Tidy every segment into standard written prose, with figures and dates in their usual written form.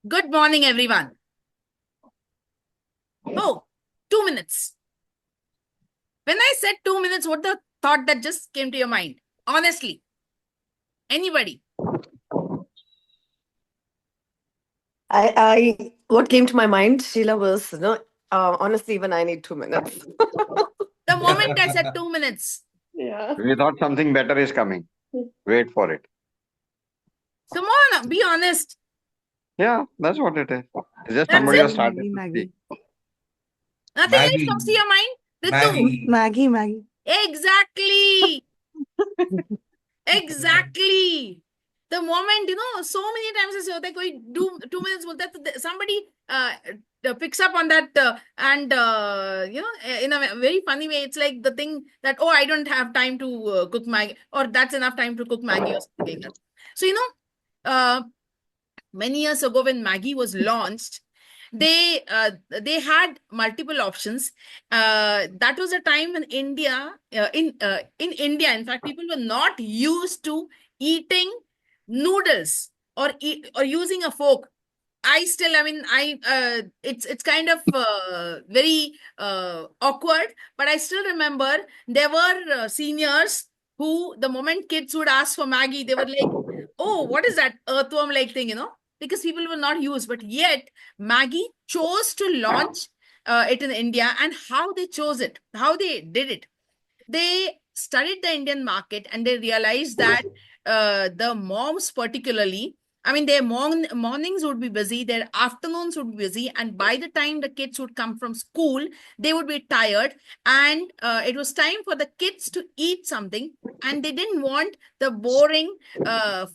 Good morning, everyone. Oh, 2 minutes. When I said 2 minutes, what the thought that just came to your mind? Honestly, anybody? What came to my mind, Sheila, was, honestly, even I need 2 minutes. The moment I said 2 minutes. Yeah. We thought something better is coming. Wait for it. Come on, be honest. Yeah, that's what it is. It's just That's somebody it. was started to speak. Nothing else comes to Maggie. your mind? Ritu. Maggie. Maggie. Exactly. Exactly. The moment, so many times ऐसे होता है कोई do 2 minutes बोलता है तो somebody picks up on that and in a very funny way it's like the thing that I don't have time to cook Maggie, or that's enough time to cook Maggie or something like that. So uh, many years ago when Maggie was launched, they had multiple options. That was a time when in India, in fact, people were not used to eating noodles or using a fork. It's kind of very awkward, but I still remember there were seniors who, the moment kids would ask for Maggie, they were like, "Oh, what is that earthworm like thing?" Because people were not used. But yet, Maggie chose to launch it in India, and how they chose it, how they did it. They studied the Indian market and they realized that the moms, particularly, their mornings would be busy, their afternoons would be busy, and by the time the kids would come from school, they would be tired, and it was time for the kids to eat something, and they didn't want the boring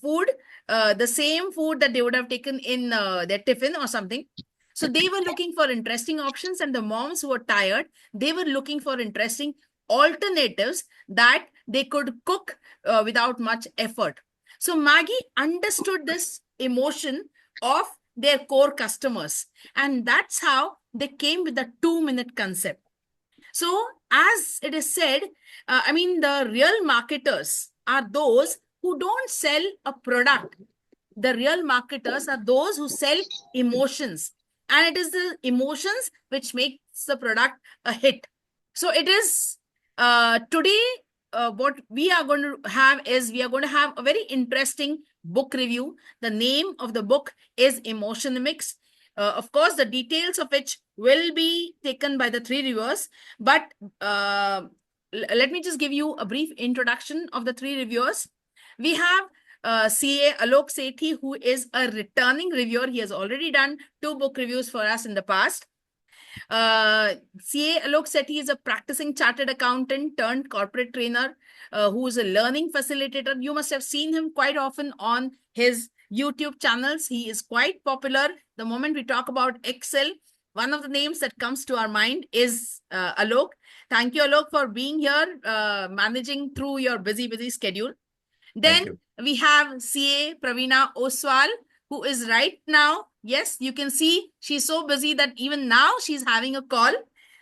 food, the same food that they would have taken in their tiffin or something. So they were looking for interesting options, and the moms who were tired, they were looking for interesting alternatives that they could cook without much effort. So Maggie understood this emotion of their core customers, and that's how they came with the 2 minute concept. So, as it is said, the real marketers are those who don't sell a product. The real marketers are those who sell emotions, and it is the emotions which makes the product a hit. So it is today, what we are going to have is, we are going to have a very interesting book review. The name of the book is Emotionomics. Of course, the details of which will be taken by the three reviewers, but let me just give you a brief introduction of the three reviewers. We have CA Alok Sethi, who is a returning reviewer. He has already done 2 book reviews for us in the past. CA Alok Sethi is a practicing chartered accountant turned corporate trainer who is a learning facilitator. You must have seen him quite often on his YouTube channels. He is quite popular. The moment we talk about Excel, one of the names that comes to our mind is Alok. Thank you, Alok, for being here, managing through your busy schedule. Then we have CA Praveena Oswal, who is right now. Yes, you can see she's so busy that even now she's having a call.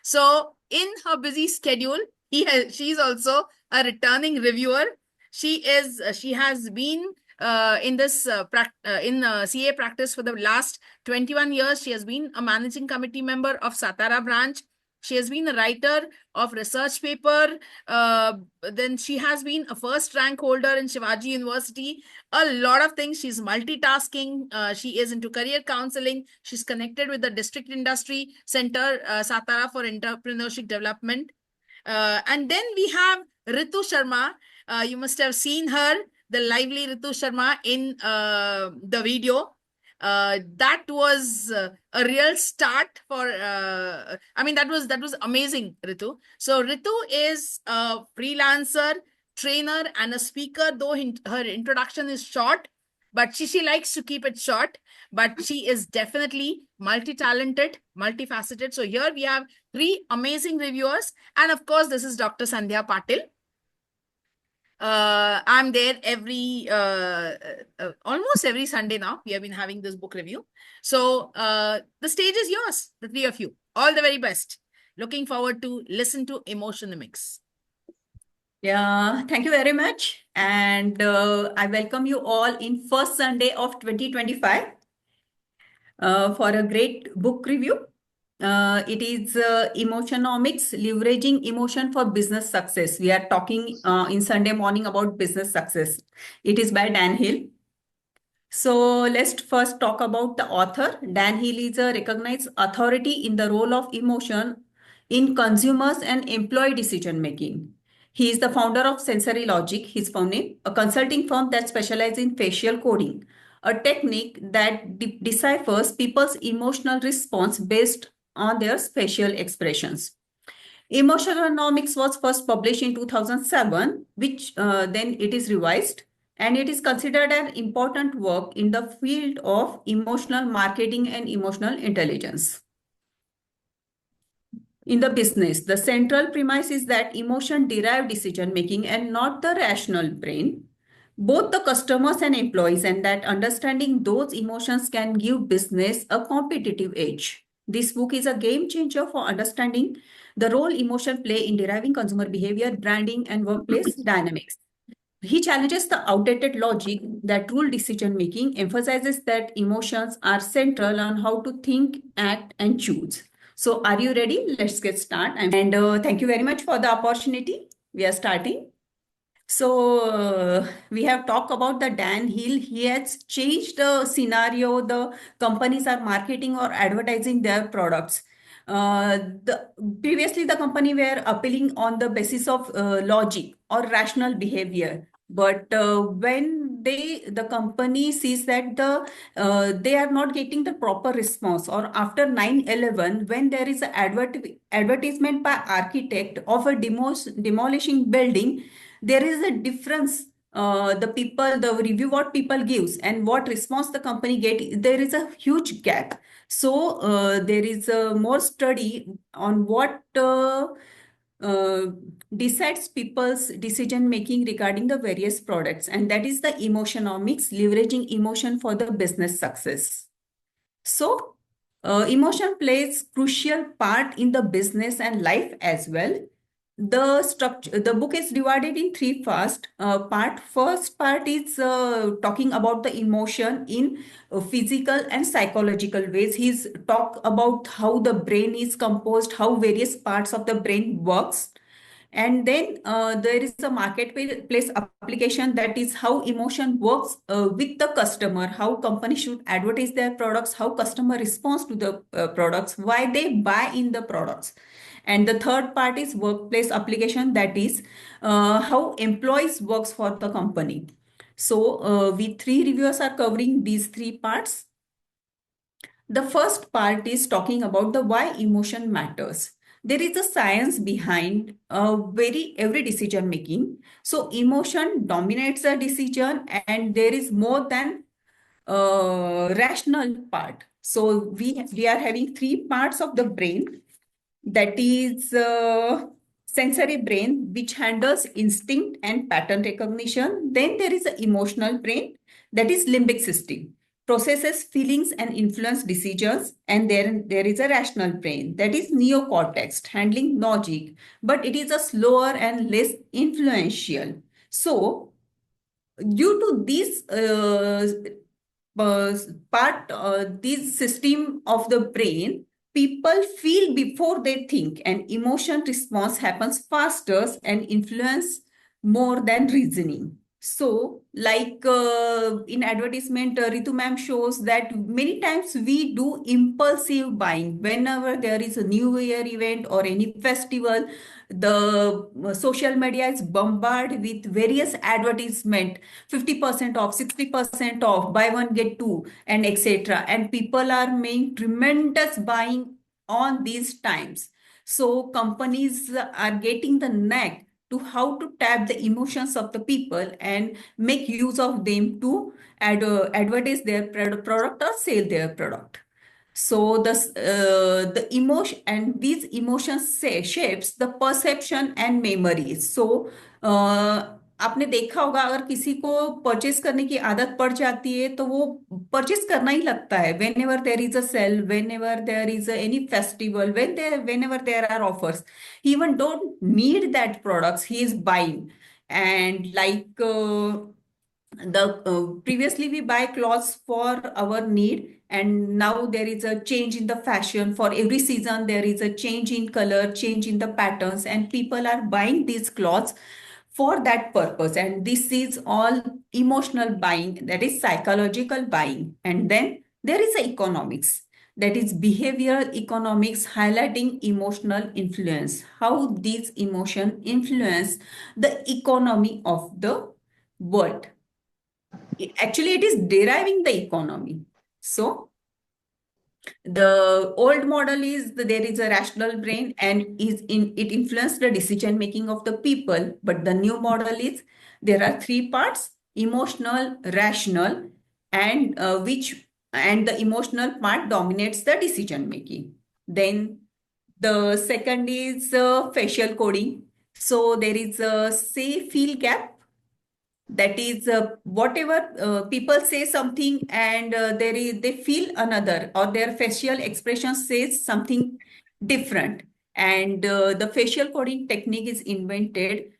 So in her busy schedule, she's also a returning reviewer. She has been in this CA practice for the last 21 years. She has been a managing committee member of Satara branch. She has been a writer of research paper. Then she has been a first rank holder in Shivaji University. A lot of things. She's multitasking. She is into career counseling. She's connected with the District Industry Center, Satara, for entrepreneurship development. And then we have Ritu Sharma. You must have seen her, the lively Ritu Sharma, in the video. That was a real start for that was amazing, Ritu. So Ritu is a freelancer, trainer, and a speaker, though her introduction is short, but she likes to keep it short. But she is definitely multi-talented, multifaceted. So here we have 3 amazing reviewers, and of course this is Dr. Sandhya Patil. I'm there almost every Sunday now. We have been having this book review. So the stage is yours, the 3 of you. All the very best. Looking forward to listen to Emotionomics. Yeah, thank you very much. And I welcome you all in first Sunday of 2025. for a great book review. It is Emotionomics, Leveraging Emotion for Business Success. We are talking in Sunday morning about business success. It is by Dan Hill. So let's first talk about the author. Dan Hill is a recognized authority in the role of emotion in consumers and employee decision making. He is the founder of Sensory Logic, his found name, a consulting firm that specializes in facial coding, a technique that deciphers people's emotional response based on their facial expressions. Emotionomics was first published in 2007, which then it is revised, and it is considered an important work in the field of emotional marketing and emotional intelligence. In the business, the central premise is that emotion-derived decision-making and not the rational brain, both the customers and employees, and that understanding those emotions can give business a competitive edge. This book is a game changer for understanding the role emotion play in deriving consumer behavior, branding, and workplace dynamics. He challenges the outdated logic that rule decision making, emphasizes that emotions are central on how to think, act, and choose. So, are you ready? Let's get started. And thank you very much for the opportunity. We are starting. So we have talked about the Dan Hill. He has changed the scenario. The companies are marketing or advertising their products. Previously, the company were appealing on the basis of logic or rational behavior. But when the company sees that they are not getting the proper response, or after 9/11, when there is an advertisement by architect of a demolishing building, there is a difference. The review what people gives and what response the company get, there is a huge gap. So there is a more study on what uh, decides people's decision making regarding the various products, and that is the Emotionomics, leveraging emotion for the business success. So emotion plays crucial part in the business and life as well. The book is divided in three part. First part is talking about the emotion in physical and psychological ways. He's talk about how the brain is composed, how various parts of the brain works. And then there is a marketplace application, that is how emotion works with the customer, how companies should advertise their products, how customer responds to the products, why they buy in the products. And the third part is workplace application, that is how employees works for the company. So we three reviewers are covering these three parts. The first part is talking about the why emotion matters. There is a science behind every decision making. So emotion dominates the decision, and there is more than rational part. So we are having three parts of the brain, that is sensory brain, which handles instinct and pattern recognition. Then there is the emotional brain, that is limbic system, processes feelings and influence decisions. And then there is a rational brain, that is neocortex, handling logic, but it is a slower and less influential. So due to this this system of the brain, people feel before they think, and emotion response happens faster and influence more than reasoning. So, like in advertisement, Ritu ma'am shows that many times we do impulsive buying whenever there is a New Year event or any festival. The social media is bombarded with various advertisement, 50% off, 60% off, buy one get two, and etc. And people are making tremendous buying on these times. So companies are getting the knack to how to tap the emotions of the people and make use of them to advertise their product or sell their product. So the emotion, and these emotions shapes the perception and memories. So आपने देखा होगा, अगर किसी को purchase करने की आदत पड़ जाती है तो वो परचेस करना ही लगता है, whenever there is a sale, whenever there is any festival, whenever there are offers, he even don't need that products, he is buying. And like the previously we buy clothes for our need, and now there is a change in the fashion. For every season there is a change in color, change in the patterns, and people are buying these clothes for that purpose. And this is all emotional buying, that is psychological buying. And then there is economics, that is behavioral economics, highlighting emotional influence, how these emotion influence the economy of the world. Actually, it is deriving the economy. So the old model is there is a rational brain and it influenced the decision making of the people. But the new model is there are three parts: emotional, rational, and the emotional part dominates the decision making. Then the second is facial coding. So there is a say feel gap, that is whatever people say something, and they feel another, or their facial expression says something different. And the facial coding technique is invented.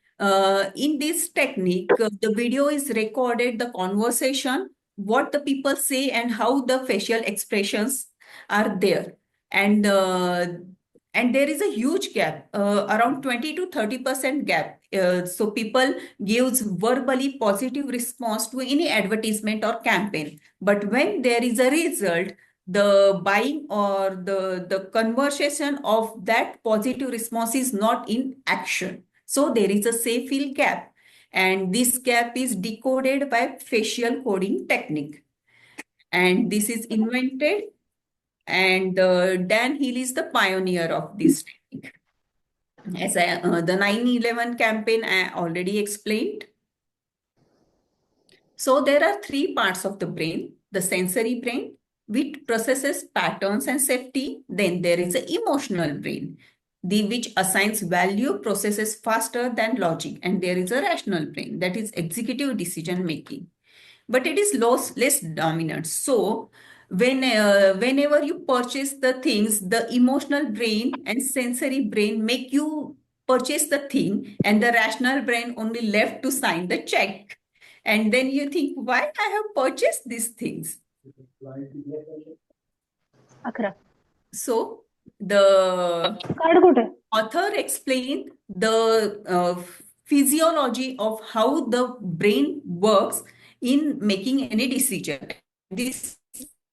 In this technique, the video is recorded, the conversation, what the people say, and how the facial expressions are there. And there is a huge gap, around 20 to 30% gap. So people gives verbally positive response to any advertisement or campaign. But when there is a result, the buying or the conversation of that positive response is not in action. So there is a say feel gap. And this gap is decoded by facial coding technique. And this is invented, and Dan Hill is the pioneer of this technique. As the 9/11 campaign I already explained. So there are three parts of the brain: the sensory brain, which processes patterns and safety. Then there is the emotional brain, which assigns value, processes faster than logic. And there is a rational brain, that is executive decision making. But it is less dominant. So whenever you purchase the things, the emotional brain and sensory brain make you purchase the thing, and the rational brain only left to sign the check. And then you think, why I have purchased these things? So the author explained the physiology of how the brain works in making any decision. This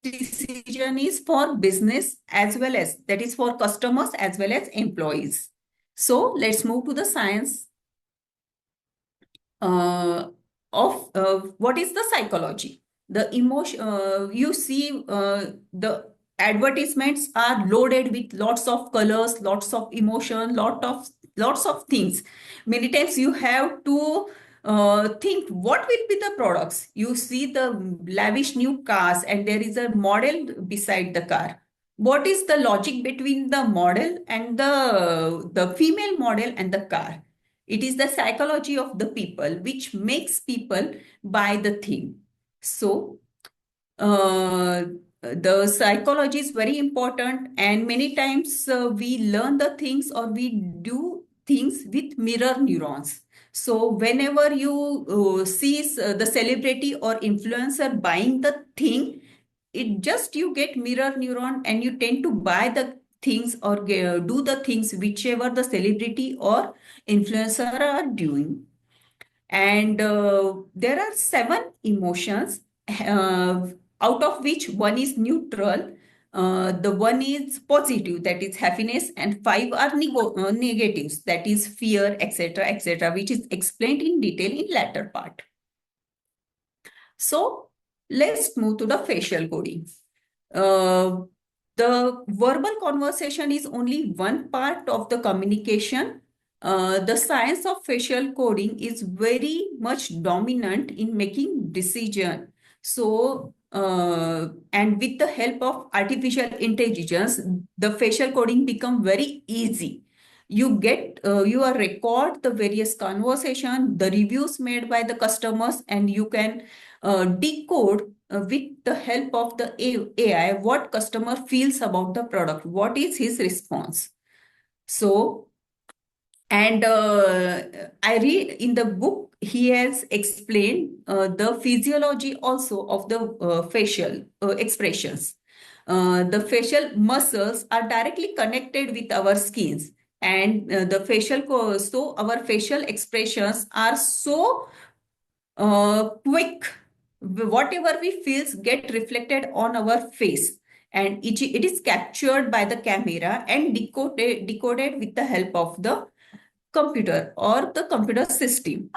decision is for business as well as, that is for customers as well as employees. So let's move to the science of what is the psychology. The emotion, you see, the advertisements are loaded with lots of colors, lots of emotion, lots of things. Many times you have to think what will be the products. You see the lavish new cars, and there is a model beside the car. What is the logic between the model and the female model and the car? It is the psychology of the people which makes people buy the thing. So the psychology is very important, and many times we learn the things or we do things with mirror neurons. So whenever you see the celebrity or influencer buying the thing, it just you get mirror neuron and you tend to buy the things or do the things whichever the celebrity or influencer are doing. And there are 7 emotions, out of which one is neutral. The one is positive, that is happiness, and 5 are negatives, that is fear, etc., which is explained in detail in latter part. So let's move to the facial coding. The verbal conversation is only one part of the communication. The science of facial coding is very much dominant in making decision. So, and with the help of artificial intelligence, the facial coding become very easy. You get, you are record the various conversation, the reviews made by the customers, and you can decode with the help of the AI what customer feels about the product, what is his response. So And I read in the book, he has explained the physiology also of the facial expressions. The facial muscles are directly connected with our skins, and so our facial expressions are so quick. Whatever we feels get reflected on our face, and it is captured by the camera and decoded with the help of the computer or the computer system.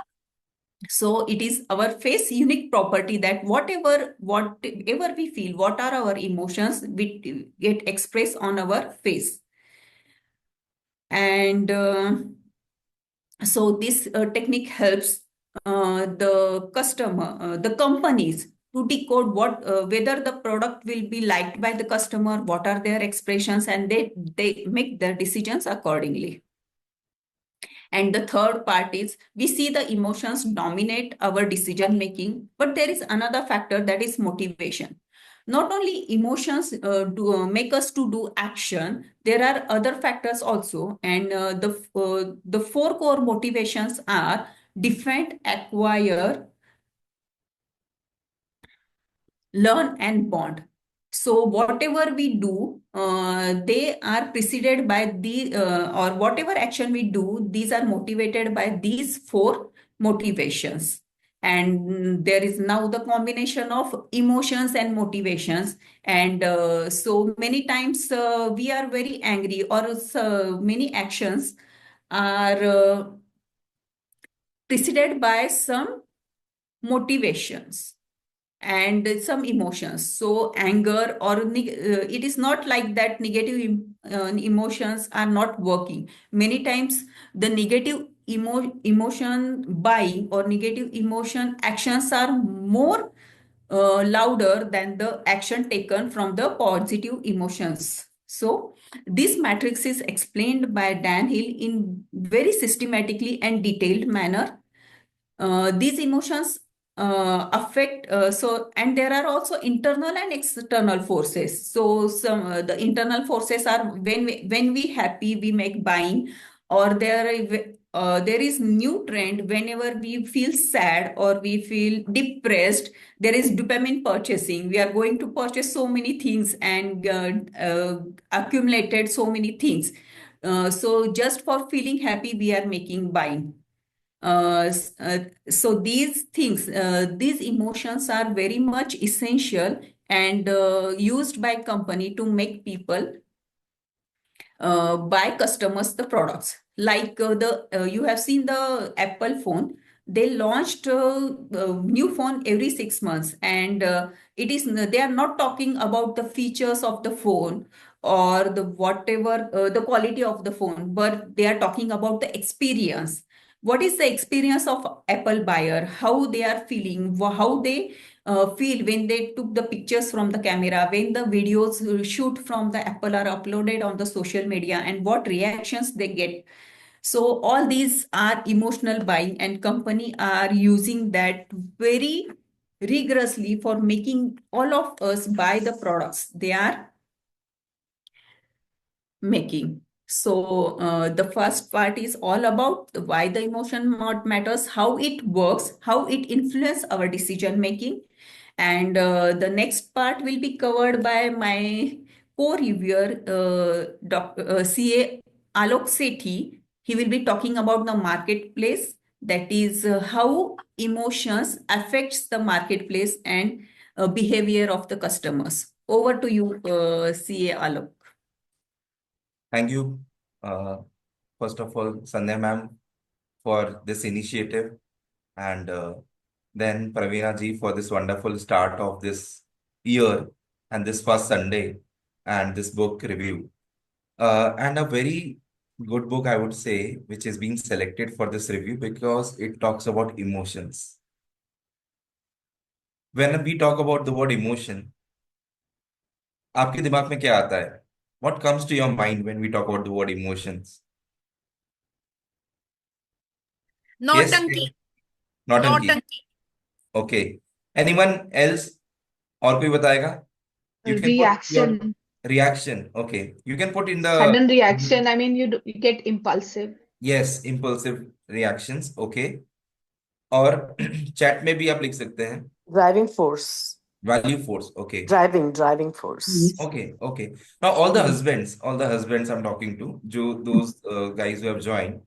So it is our face unique property that whatever we feel, what are our emotions, we get expressed on our face. And so this technique helps the companies to decode whether the product will be liked by the customer, what are their expressions, and they make their decisions accordingly. And the third part is we see the emotions dominate our decision making, but there is another factor, that is motivation. Not only emotions make us to do action, there are other factors also. And the four core motivations are defend, acquire, learn, and bond. So whatever we do, they are preceded by or whatever action we do, these are motivated by these four motivations. And there is now the combination of emotions and motivations. And so many times we are very angry, or many actions are preceded by some motivations and some emotions. So anger or it is not like that negative emotions are not working. Many times the negative emotion buying or negative emotion actions are more louder than the action taken from the positive emotions. So this matrix is explained by Dan Hill in very systematically and detailed manner. These emotions affect and there are also internal and external forces. So some the internal forces are when we happy we make buying, or there is new trend whenever we feel sad or we feel depressed, there is dopamine purchasing. We are going to purchase so many things and accumulated so many things. So just for feeling happy we are making buying. So these things, these emotions are very much essential and used by company to make people buy customers the products. Like you have seen the Apple phone. They launched a new phone every 6 months, and they are not talking about the features of the phone or the whatever the quality of the phone, but they are talking about the experience. What is the experience of Apple buyer? How they are feeling? How they feel when they took the pictures from the camera, when the videos shoot from the Apple are uploaded on the social media, and what reactions they get. So all these are emotional buying, and company are using that very rigorously for making all of us buy the products they are making. So the first part is all about why the emotion matters, how it works, how it influences our decision making. And the next part will be covered by my co-reviewer, CA Alok Sethi. He will be talking about the marketplace, that is how emotions affects the marketplace and behavior of the customers. Over to you, CA Alok. Thank you, first of all, Sandhya ma'am, for this initiative, and then Praveena ji for this wonderful start of this year and this first Sunday and this book review. And a very good book, I would say, which is being selected for this review because it talks about emotions. When we talk about the word emotion, आपके दिमाग में क्या आता है? What comes to your mind when we talk about the word emotions? Yes, Nautanki. नौटंकी. Nautanki. Okay. Anyone else? और कोई बताएगा? You can put your Reaction, reaction. Okay. You can put in the sudden reaction. I mean, you get impulsive. Yes, impulsive reactions. Okay. और chat में भी आप लिख सकते हैं Driving force. value force. Okay. Driving force. Yes. Okay. Okay. Now all the husbands I'm talking to, जो those guys who have joined,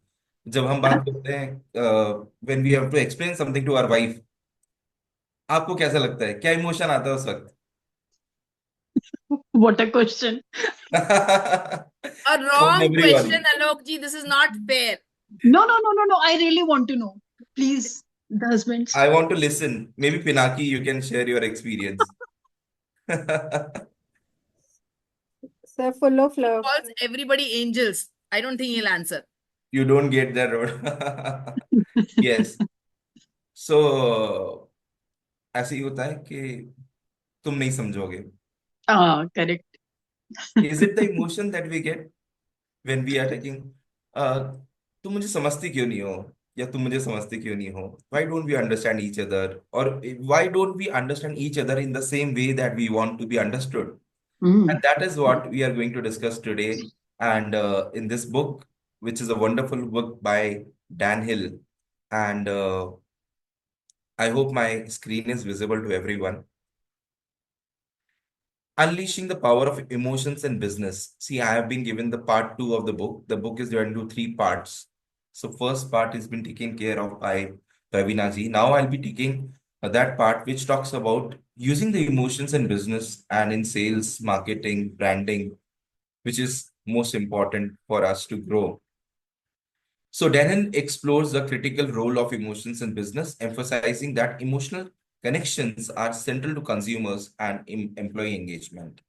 जब हम बात करते हैं when we have to explain something to our wife, आपको कैसा लगता है, क्या इमोशन आता है उस वक्त? What a question. A Come on, wrong everybody. question, Alok ji. This is not fair. No, no, no, no, no. I really want to know. Please, the husbands. I want to listen. Maybe Pinaki, you can share your experience. They're full of love. Calls everybody angels. I don't think he'll answer. You don't get that road. Yes. So ऐसे ही होता है कि तुम नहीं समझोगे. Correct. Is it the emotion that we get when we are taking तुम मुझे समझती क्यों नहीं हो या तुम मुझे समझती क्यों नहीं हो? Why don't we understand each other, or why don't we understand each other in the same way that we want to be understood? And that is what we are going to discuss today. And in this book, which is a wonderful book by Dan Hill, and I hope my screen is visible to everyone. Unleashing the power of emotions in business. See, I have been given the part 2 of the book. The book is divided into 3 parts. So first part has been taken care of by Ravina ji. Now I'll be taking that part which talks about using the emotions in business and in sales, marketing, branding, which is most important for us to grow. So Daniel explores the critical role of emotions in business, emphasizing that emotional connections are central to consumers and employee engagement.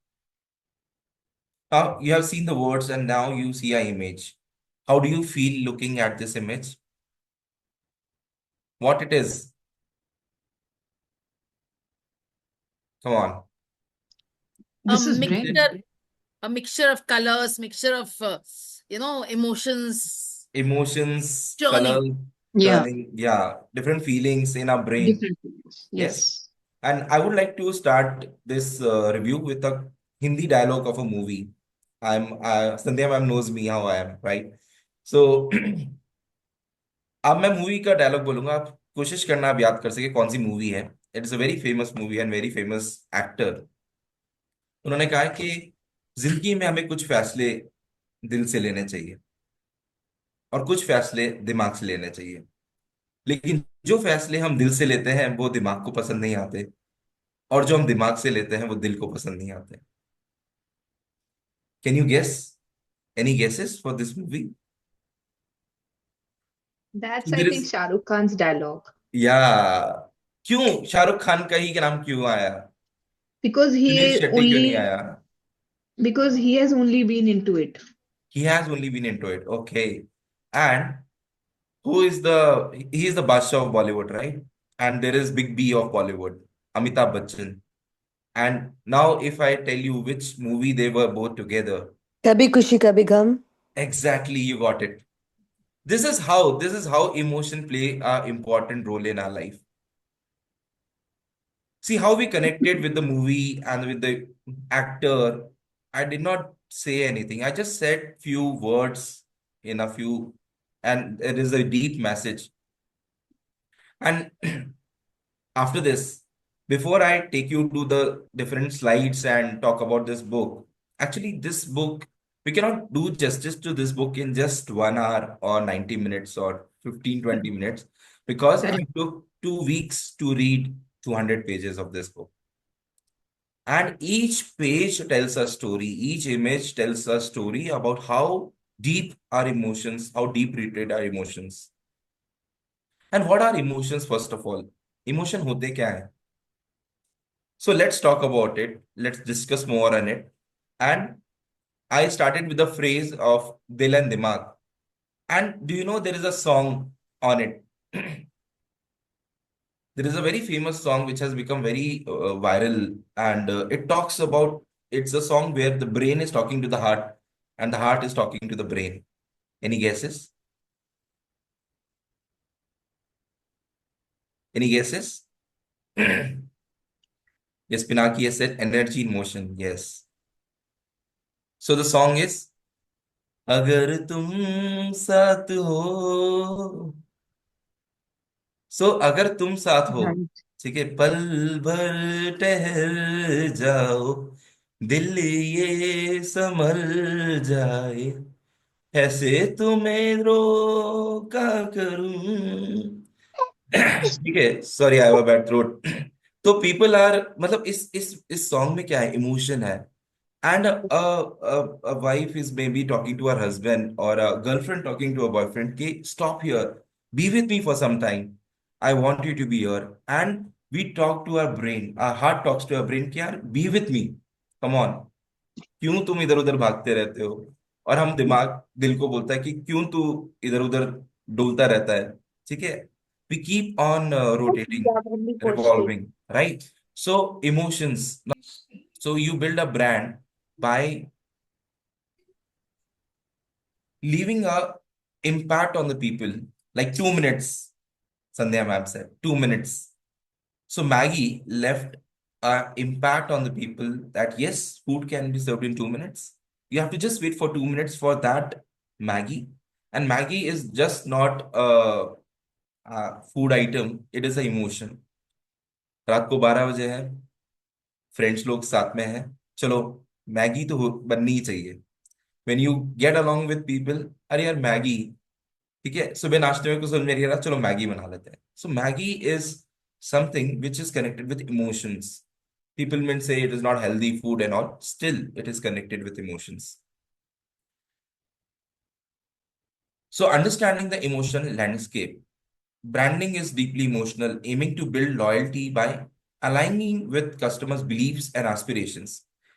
Now you have seen the words and now you see an image. How do you feel looking at this image? What it is? Come on. This is Is it brand. A mixture of colors, mixture of emotions emotions, color, churning. Yeah, turning, yeah, different feelings in our brain? different things. Yes. Yes. And I would like to start this review with a Hindi dialogue of a movie. Sandhya ma'am knows me how I am, right? So अब मैं movie का dialogue बोलूंगा, आप कोशिश करना आप याद कर सके कौन सी मूवी है. It is a very famous movie and very famous actor. उन्होंने कहा है कि जिंदगी में हमें कुछ फैसले दिल से लेने चाहिए और कुछ फैसले दिमाग से लेने चाहिए, लेकिन जो फैसले हम दिल से लेते हैं वो दिमाग को पसंद नहीं आते, और जो हम दिमाग से लेते हैं वो दिल को पसंद नहीं आते. Can you guess? Any guesses for this movie? That's, I there think, is, Shah Rukh Khan's dialogue. या क्यों शाहरुख खान का ही का नाम क्यों आया? Because सुनील he शेट्टी क्यों नहीं only आया? because he has only been into it. He has only been into it. Okay. And he is the Badshah of Bollywood, right? And there is Big B of Bollywood, Amitabh Bachchan. And now if I tell you which movie they were both together, Kabhi Khushi Kabhi Gham. exactly, you got it. This is how emotion play a important role in our life. See how we connected with the movie and with the actor. I did not say anything. I just said few words in a few, and it is a deep message. And after this, before I take you to the different slides and talk about this book, actually, this book, we cannot do justice to this book in just 1 hour or 90 minutes or 15, 20 minutes, because I Correct. took 2 weeks to read 200 pages of this book. And each page tells a story, each image tells a story about how deep our emotions, how deep rooted our emotions. And what are emotions, first of all? Emotion होते क्या है? So let's talk about it. Let's discuss more on it. And I started with the phrase of Dil and Dimag. And do you know there is a song on it? There is a very famous song which has become very viral, and it talks about, it's a song where the brain is talking to the heart and the heart is talking to the brain. Any guesses? Any guesses? Yes, Pinaki has said energy in motion. Yes. So the song is अगर तुम साथ हो, सो अगर तुम साथ हो, Right. ठीक है, पल भर ठहर जाओ, दिल ये संभल जाए, ऐसे तुम्हें रोका करूं। ठीक है, sorry I have a bad throat. तो पीपल आर, मतलब इस सॉन्ग में क्या है, इमोशन है। And wife is may be talking to her husband, और girlfriend talking to a boyfriend कि stop here, be with me for some time, I want you to be here. And we talk to our brain, our heart talks to our brain कि यार be with me, come on, क्यों तुम इधर उधर भागते रहते हो। और हम दिमाग, दिल को बोलता है कि क्यों तू इधर उधर डोलता रहता है। ठीक है, we keep on rotating, revolving, right? So emotions, so you build a brand by leaving a impact on the people, like 2 minutes. Sandhya ma'am said 2 minutes. So Maggie left a impact on the people that yes, food can be served in 2 minutes. You have to just wait for 2 minutes for that Maggie. And Maggie is just not a food item, it is an emotion. रात को 12 बजे है, friends लोग साथ में हैं, चलो Maggi तो बननी ही चाहिए। When you get along with people, अरे यार मैगी, ठीक है, सुबह नाश्ते में कुछ समझ में नहीं आ रहा, चलो मैगी बना लेते हैं। So Maggi is something which is connected with emotions. People may say it is not healthy food and all, still it is connected with emotions. So understanding the emotional landscape, branding is deeply emotional, aiming to build loyalty by aligning with customers' beliefs and aspirations.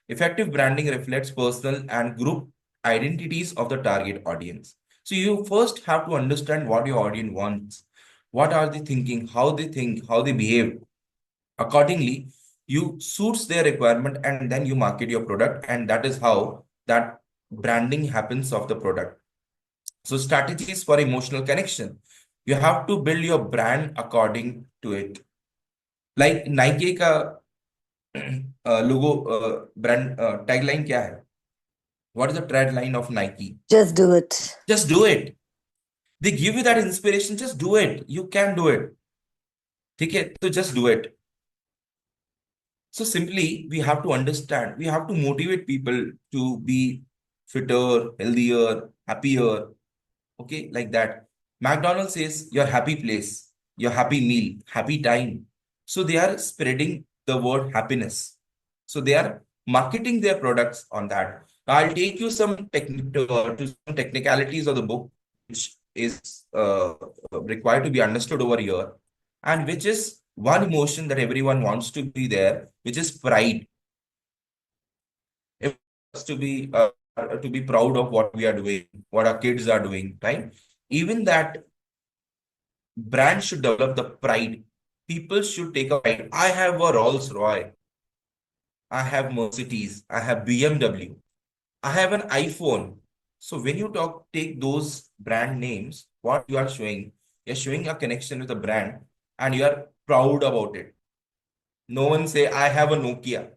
Effective branding reflects personal and group identities of the target audience. So you first have to understand what your audience wants. What are they thinking, how they behave. Accordingly, you suits their requirement and then you market your product, and that is how that branding happens of the product. So strategies for emotional connection. You have to build your brand according to it. Like Nike का logo brand tagline क्या है? What is the tagline of Nike? Just do it. Just do it. They give you that inspiration. Just do it. You can do it. ठीक है, तो just do it. So simply, we have to understand. We have to motivate people to be fitter, healthier, happier. Okay, like that. McDonald's says your happy place, your happy meal, happy time. So they are spreading the word happiness. So they are marketing their products on that. Now I'll take you to some technicalities of the book, which is required to be understood over here, and which is one emotion that everyone wants to be there, which is pride. Everyone wants to be proud of what we are doing, what our kids are doing, right? Even that brand should develop the pride. People should take a pride. I have a Rolls Royce. I have Mercedes. I have BMW. I have an iPhone. So when you take those brand names, what you are showing, you're showing a connection with a brand and you are proud about it. No one say, I have a Nokia.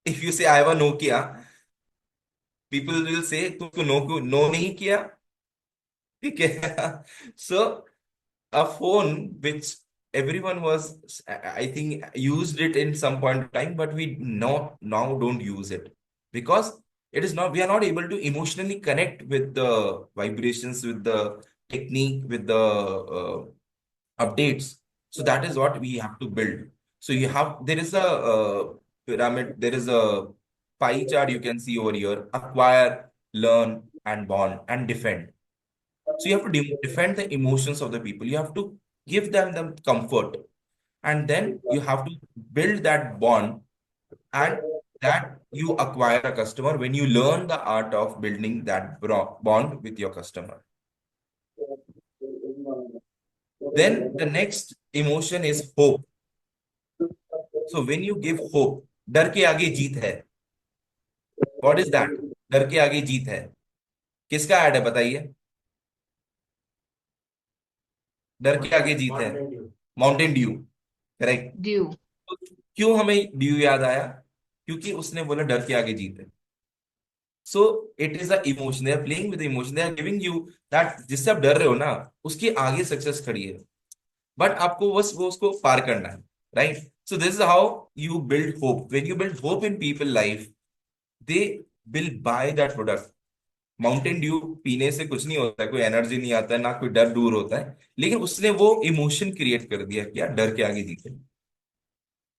If you say, I have a Nokia, people will say, तुमको no नहीं किया, ठीक है? So a phone which everyone was, I think, used it in some point of time, but we now don't use it because it is not, we are not able to emotionally connect with the vibrations, with the technique, with the updates. So that is what we have to build. So there is a pyramid, there is a pie chart you can see over here: acquire, learn, and bond, and defend. So you have to defend the emotions of the people. You have to give them the comfort, and then you have to build that bond, and that you acquire a customer when you learn the art of building that bond with your customer. Then the next emotion is hope. So when you give hope, डर के आगे जीत है. What is that? डर के आगे जीत है. किसका add है बताइए? डर के आगे जीत है. Mountain Dew. करेक्ट. Due. क्यों हमें ड्यू याद आया? क्योंकि उसने बोला डर के आगे जीत है. So it is a emotion. They are playing with the emotion. They are giving you that जिससे आप डर रहे हो ना उसके आगे सक्सेस खड़ी है, बट आपको बस वो उसको पार करना है, right? So this is how you build hope. When you build hope in people life, they will by that product. Mountain Dew पीने से कुछ नहीं होता है, कोई एनर्जी नहीं आता है, ना कोई डर दूर होता है, लेकिन उसने वो इमोशन क्रिएट कर दिया कि यार डर के आगे जीते.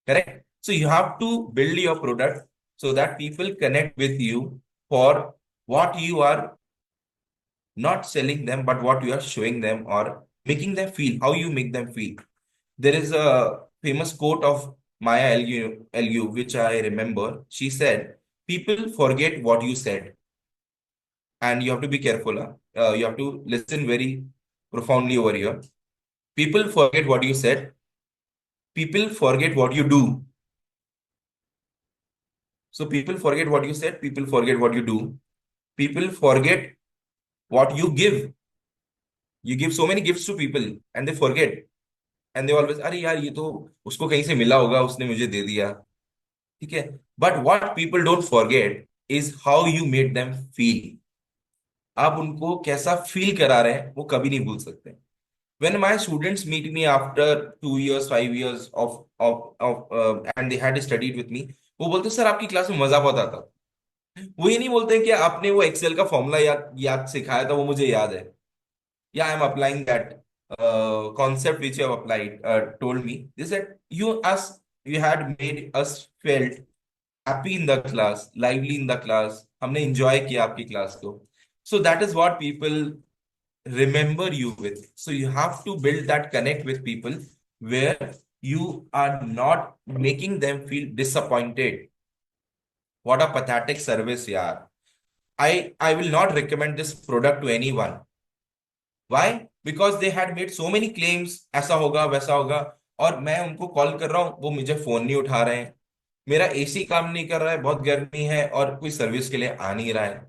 Correct? So you have to build your product so that people connect with you for what you are not selling them, but what you are showing them or making them feel, how you make them feel. There is a famous quote of Maya Angelou, which I remember. She said, people forget what you said. And you have to be careful. You have to listen very profoundly over here. People forget what you said. People forget what you do. So people forget what you said, people forget what you do, people forget what you give. You give so many gifts to people and they forget. And they always, अरे यार ये तो उसको कहीं से मिला होगा, उसने मुझे दे दिया. ठीक है? But what people don't forget is how you made them feel. आप उनको कैसा फील करा रहे हैं वो कभी नहीं भूल सकते. When my students meet me after 2 years, 5 years and they had studied with me, वो बोलते सर आपकी क्लास में मजा बहुत आता. वो ये नहीं बोलते कि आपने वो एक्सेल का फॉर्मूला याद याद सिखाया था वो मुझे याद है, या I am applying that concept which you have applied, told me. They said you had made us felt happy in the class, lively in the class. हमने enjoy किया आपकी क्लास को. So that is what people remember you with. So you have to build that connect with people where you are not making them feel disappointed. What a pathetic service, yeah. I will not recommend this product to anyone. Why? Because they had made so many claims, ऐसा होगा वैसा होगा, और मैं उनको call कर रहा हूँ वो मुझे फोन नहीं उठा रहे हैं, मेरा एसी काम नहीं कर रहा है, बहुत गर्मी है, और कोई सर्विस के लिए आ नहीं रहा है.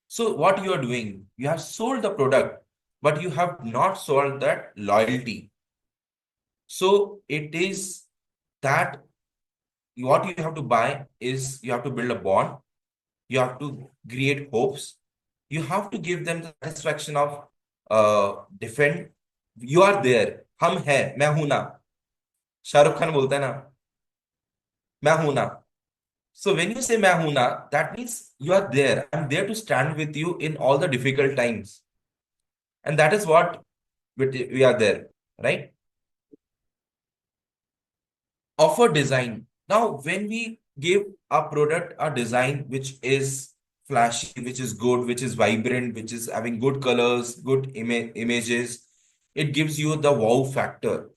So what you are doing, you have sold the product, but you have not sold that loyalty. So it is that what you have to buy is you have to build a bond, you have to create hopes, you have to give them the satisfaction of defend. You are there. हम है, मैं हूं ना. शाहरुख खान बोलता है ना, मैं हूं ना. So when you say मैं हूं ना, that means you are there. I'm there to stand with you in all the difficult times. And that is what we are there, right? Offer design. Now, when we give a product a design which is flashy, which is good, which is vibrant, which is having good colors, good images, it gives you the wow factor.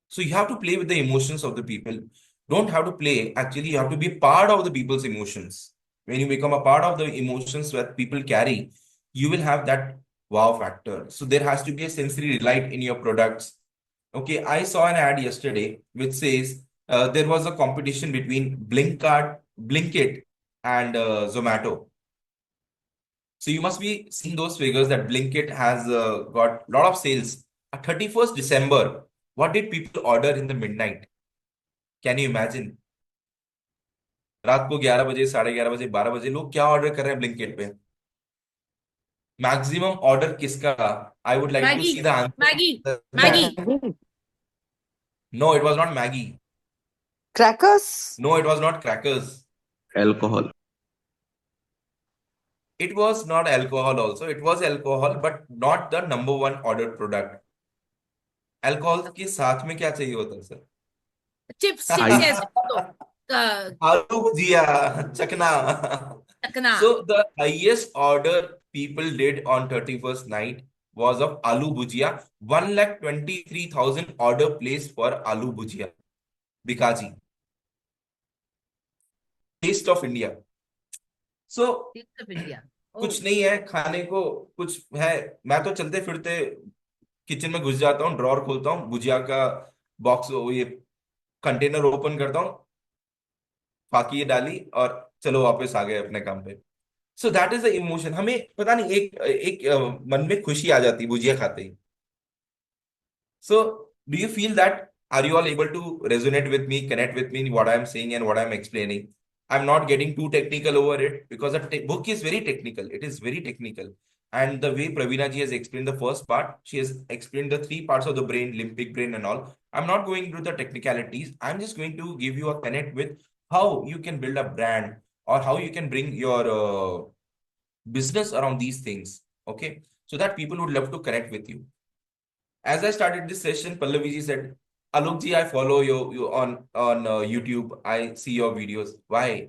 So you have to play with the emotions of the people. Don't have to play. Actually, you have to be part of the people's emotions. When you become a part of the emotions that people carry, you will have that wow factor. So there has to be a sensory delight in your products. Okay, I saw an ad yesterday which says there was a competition between Blinkit and Zomato. So you must be seeing those figures that Blinkit has got a lot of sales. At 31st December, what did people order in the midnight? Can you imagine? रात को 11 बजे, 11:30 बजे, 12 बजे लोग क्या order कर रहे हैं ब्लिंकिट पे? मैक्सिमम ऑर्डर किसका? I would like to see the Maggie, answer. Maggie. No, it was not Maggie. Crackers? No, it was not crackers. Alcohol. It was not alcohol also. It was alcohol, but not the number one ordered product. Alcohol के साथ में क्या चाहिए होता है sir? Chips, Ice. yes. आलू भुजिया, चकना. Chakna. So the highest order people did on 31st night was of aloo bhujia. 1,23,000 order placed for aloo bhujia. Bikaji. Taste of India. So Taste of India. कुछ नहीं है खाने को, कुछ है. मैं तो चलते फिरते किचन में घुस जाता हूँ, ड्रॉर खोलता हूँ, भुजिया का बॉक्स, ये कंटेनर ओपन करता हूँ, फाकी ये डाली और चलो वापस आ गए अपने काम पे. So that is the emotion. हमें पता नहीं एक एक मन में खुशी आ जाती है भुजिया खाते ही. So do you feel that? Are you all able to resonate with me, connect with me what I am saying and what I am explaining? I'm not getting too technical over it because the book is very technical. It is very technical. And the way Praveena ji has explained the first part, she has explained the three parts of the brain, limbic brain and all. I'm not going through the technicalities. I'm just going to give you a connect with how you can build a brand or how you can bring your business around these things. Okay. So that people would love to connect with you. As I started this session, Pallavi ji said, Alok ji, I follow you on YouTube. I see your videos. Why?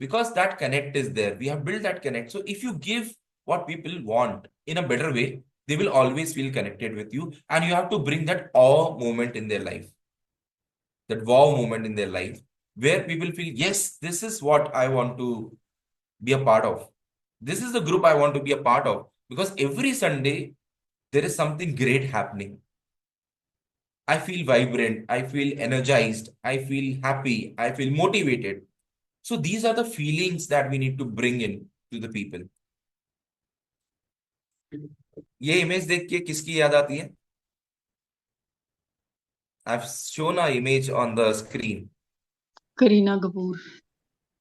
Because that connect is there. We have built that connect. So if you give what people want in a better way, they will always feel connected with you. And you have to bring that awe moment in their life, that wow moment in their life, where people feel, yes, this is what I want to be a part of. This is the group I want to be a part of. Because every Sunday, there is something great happening. I feel vibrant. I feel energized. I feel happy. I feel motivated. So these are the feelings that we need to bring in to the people. ये image देख के किसकी याद आती है? I've shown an image on the screen. Kareena Kapoor.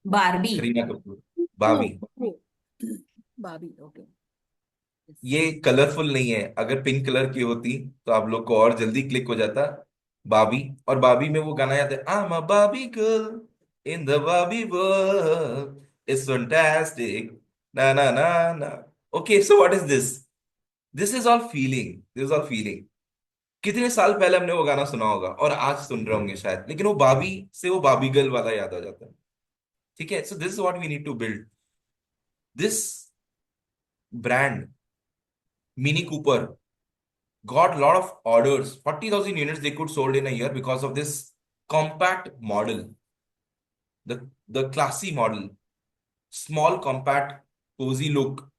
Barbie. Kareena Kapoor, Barbie. Barbie, okay. ये colourful नहीं है. अगर पिंक कलर की होती तो आप लोग को और जल्दी क्लिक हो जाता. बाबी, और बाबी में वो गाना याद है, I'm a Barbie girl in the Barbie world. It's fantastic. Na na na na. Okay, so what is this? This is all feeling. This is all feeling. कितने साल पहले हमने वो गाना सुना होगा और आज सुन रहे होंगे शायद, लेकिन वो बाबी से वो बाबी गर्ल वाला याद आ जाता है. ठीक है. So this is what we need to build. This brand, Mini Cooper, got a lot of orders. 40,000 units they could sold in a year because of this compact model, the classy model, small, compact, cozy look.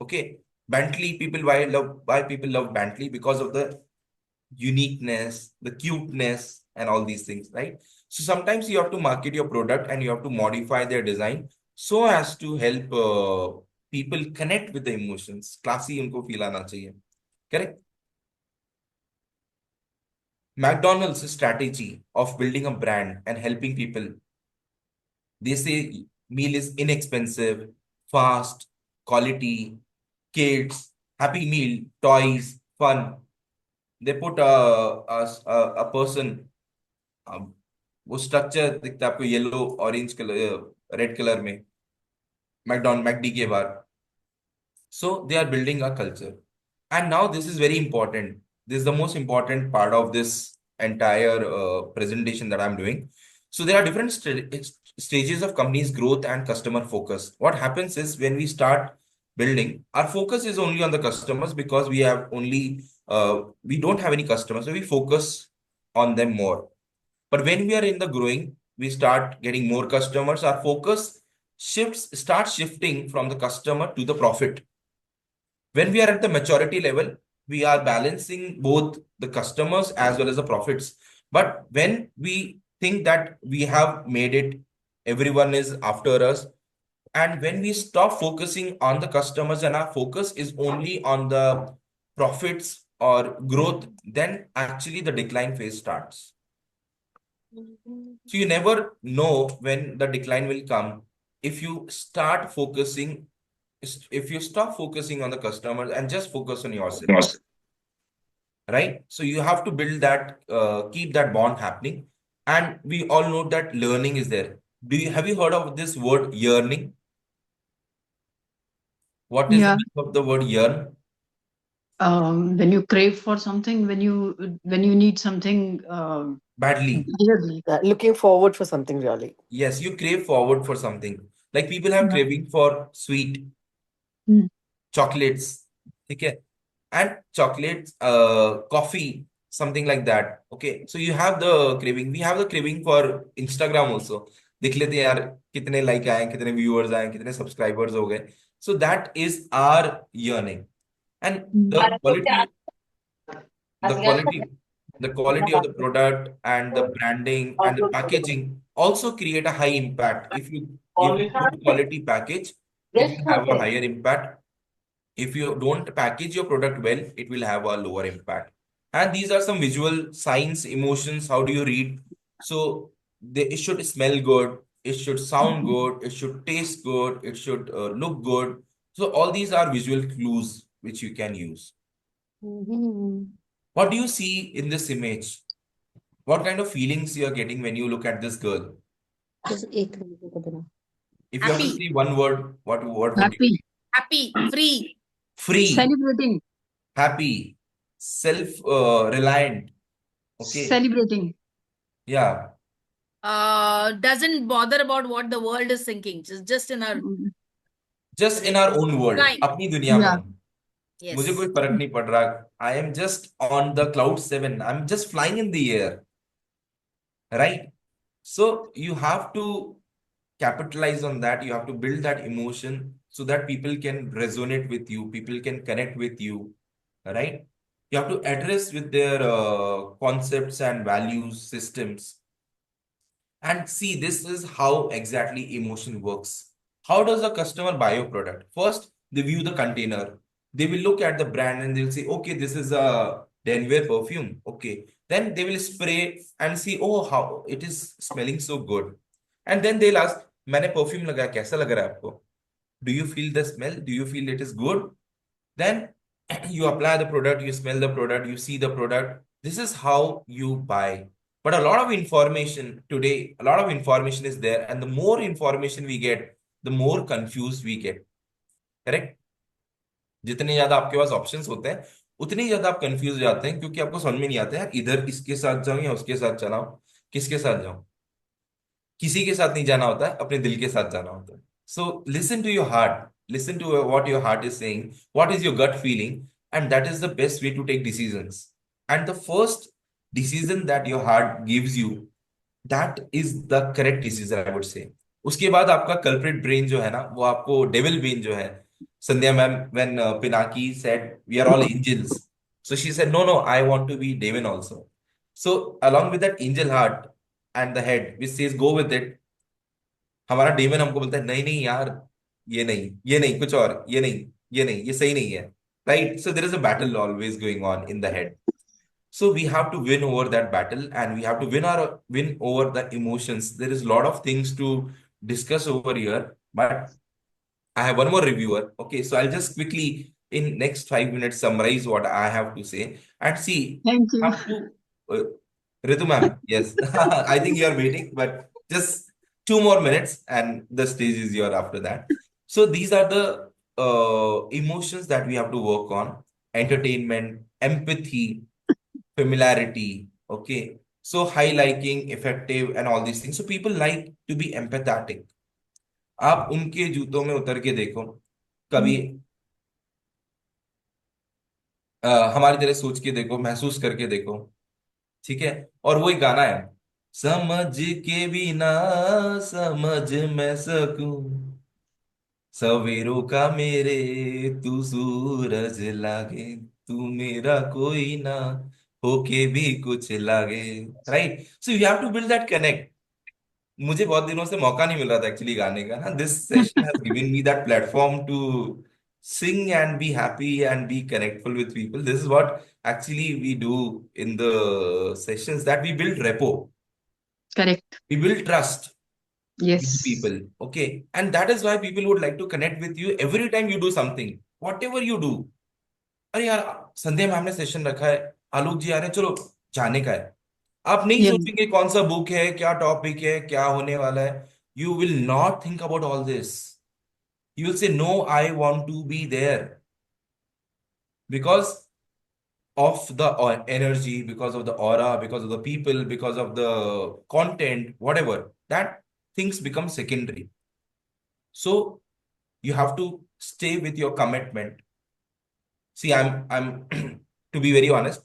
Okay. Bentley, why people love Bentley? Because of the uniqueness, the cuteness, and all these things, right? So sometimes you have to market your product and you have to modify their design so as to help people connect with the emotions. Classy उनको feel आना चाहिए. Correct? McDonald's strategy of building a brand and helping people. They say meal is inexpensive, fast, quality, kids, happy meal, toys, fun. They put a person, वो structure दिखता है आपको yellow, orange colour, red colour में, McD के बाहर. So they are building a culture. And now this is very important. This is the most important part of this entire presentation that I'm doing. So there are different stages of company's growth and customer focus. What happens is when we start building, our focus is only on the customers because we have only, we don't have any customers. So we focus on them more. But when we are in the growing, we start getting more customers. Our focus starts shifting from the customer to the profit. When we are at the maturity level, we are balancing both the customers as well as the profits. But when we think that we have made it, everyone is after us, and when we stop focusing on the customers and our focus is only on the profits or growth, then actually the decline phase starts. So you never know when the decline will come. If you start focusing, if you stop focusing on the customers and just focus on yourself, right? So you have to build that, keep that bond happening. And we all know that learning is there. Have you heard of this word yearning? What is the Yeah. meaning of the word yearn? When you crave for something, when you need something Badly. dearly. Looking forward for something really. Yes, you crave forward for something. Like people have Yeah. craving for sweet, Hmm. chocolates, okay, and chocolates, coffee, something like that. Okay, so you have the craving. We have the craving for Instagram also. देख लेते हैं यार कितने like आए, कितने viewers आए, कितने subscribers हो गए. So that is our yearning. And the quality, the quality of the product and the branding and the packaging also create a high impact. If you give a good quality package, it will have a higher impact. If you don't package your product well, it will have a lower impact. And these are some visual signs, emotions. How do you read? So it should smell good. it should sound good, it should taste good, it should look good. So all these are visual clues which you can use. What do you see in this image? What kind of feelings you are getting when you look at this girl? If you have to Happy, say one word, what would you Happy, say? happy, free, Free, celebrating, happy, self reliant. Okay. celebrating. Yeah. doesn't bother about what the world is thinking. Just in our Mm, Just in our own world. time. अपनी दुनिया में Yeah, हम. मुझे कोई Yes. फर्क नहीं पड़ रहा. I am just on the cloud 7. I'm just flying in the air. Right? So you have to capitalize on that. You have to build that emotion so that people can resonate with you, people can connect with you, right? You have to address with their concepts and values systems. And see, this is how exactly emotion works. How does a customer buy your product? First, they view the container. They will look at the brand and they'll say, okay, this is a Denver perfume. Okay. Then they will spray and see, oh, how it is smelling so good. And then they'll ask, मैंने perfume लगाया कैसा लग रहा है आपको? Do you feel the smell? Do you feel it is good? Then you apply the product, you smell the product, you see the product. This is how you buy. But a lot of information today, a lot of information is there, and the more information we get, the more confused we get. Correct? जितने ज्यादा आपके पास options होते हैं उतने ही ज्यादा आप confuse हो जाते हैं क्योंकि आपको समझ में नहीं आता है इधर इसके साथ जाऊं या उसके साथ चलाऊं किसके साथ जाऊं किसी के साथ नहीं जाना होता है अपने दिल के साथ जाना होता है so listen to your heart listen to what your heart is saying what is your gut feeling and that is the best way to take decisions and the first decision that your heart gives you that is the correct decision I would say उसके बाद आपका culprit brain जो है ना वो आपको devil brain जो है Sandhya ma'am when Pinaki said we are all angels so she said no no I want to be Devin also so along with that angel heart and the head which says go with it हमारा daemon हमको बोलता है नहीं नहीं यार ये नहीं कुछ और ये नहीं ये सही नहीं है right so there is a battle always going on in the head so we have to win over that battle and we have to win over the emotions there is a lot of things to discuss over here but I have one more reviewer okay so I'll just quickly in next 5 minutes summarize what I have to say and see thank you. have to uh, Ritu ma'am yes I think you are waiting but just 2 more minutes and the stage is your after that so these are the emotions that we have to work on entertainment empathy familiarity okay so high liking effective and all these things so people like to be empathetic आप उनके जूतों में उतर के देखो कभी हमारी तरह सोच के देखो महसूस करके देखो ठीक है और वही गाना है समझ के भी ना समझ मैं सकूं सवेरों का मेरे तू सूरज लागे तू मेरा कोई ना होके भी कुछ लागे right so you have to build that connect मुझे बहुत दिनों से मौका नहीं मिल रहा था एक्चुअली गाने का ना this session has given me that platform to sing and be happy and be connectful with people this is what actually we do in the sessions that we build rapport Correct. we build trust with Yes. people okay and that is why people would like to connect with you every time you do something whatever you do अरे यार संध्या ma'am ने session रखा है आलोक जी आ रहे हैं चलो जाने का है आप नहीं Yeah. सोचेंगे कौन सा बुक है क्या टॉपिक है क्या होने वाला है you will not think about all this you will say no I want to be there because of the energy because of the aura because of the people because of the content whatever that things become secondary so you have to stay with your commitment see I'm to be very honest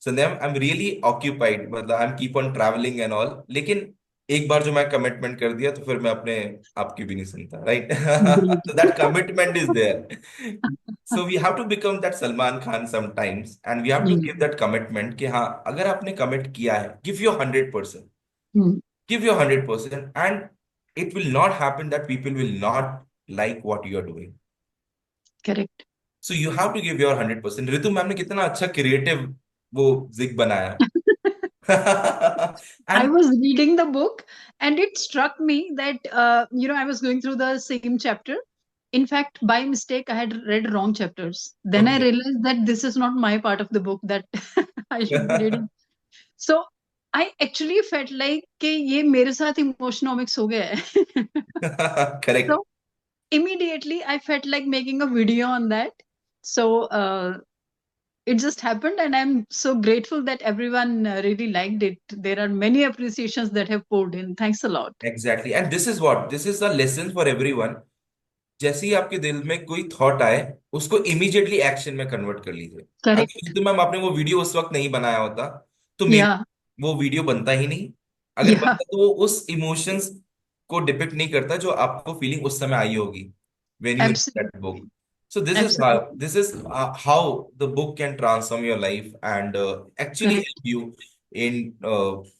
Sandhya I'm really occupied मतलब I'm keep on traveling and all लेकिन एक बार जो मैं commitment कर दिया तो फिर मैं अपने आपकी भी नहीं सुनता right Great. so that commitment is there so we have to become that Salman Khan sometimes and we have to Hmm. give that commitment कि हाँ अगर आपने commit किया है give your 100% Hmm. give your 100% and it will not happen that people will not like what you are doing Correct. so you have to give your 100% Ritu ma'am ने कितना अच्छा creative वो जिग बनाया I And was reading the book and it struck me that, I was going through the same chapter. In fact, by mistake, I had read wrong chapters. Then I okay. realized that this is not my part of the book that I should be reading. So I actually felt like कि ये मेरे साथ emotionomics हो गया है. Correct. So immediately I felt like making a video on that. So it just happened, and I'm so grateful that everyone really liked it. There are many appreciations that have poured in. Thanks a lot. Exactly. And this is what, this is a lesson for everyone. जैसे ही आपके दिल में कोई thought आए, उसको immediately action में convert कर लीजिए। अगर Correct. शुद्ध मैम आपने वो वीडियो उस वक्त नहीं बनाया होता, तो मे Yeah. वो वीडियो बनता ही नहीं। अगर Yeah. बनता तो वो उस इमोशंस को डिपिक्ट नहीं करता जो आपको फीलिंग उस समय आई होगी when you read Absolutely. that book. So this is Absolutely. how the book can transform your life and actually Correct. help you in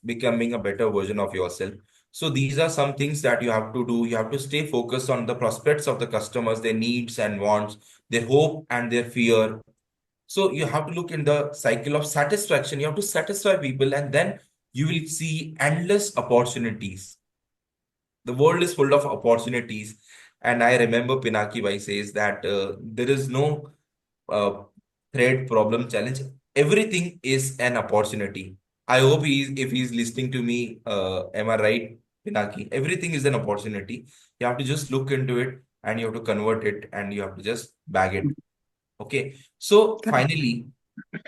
becoming a better version of yourself. So these are some things that you have to do. You have to stay focused on the prospects of the customers, their needs and wants, their hope and their fear. So you have to look in the cycle of satisfaction. You have to satisfy people, and then you will see endless opportunities. The world is full of opportunities. And I remember Pinaki Bhai says that there is no uh, threat, problem, challenge. Everything is an opportunity. I hope if he's listening to me, am I right, Pinaki? Everything is an opportunity. You have to just look into it and you have to convert it and you have to just bag it. Okay. So Correct. finally,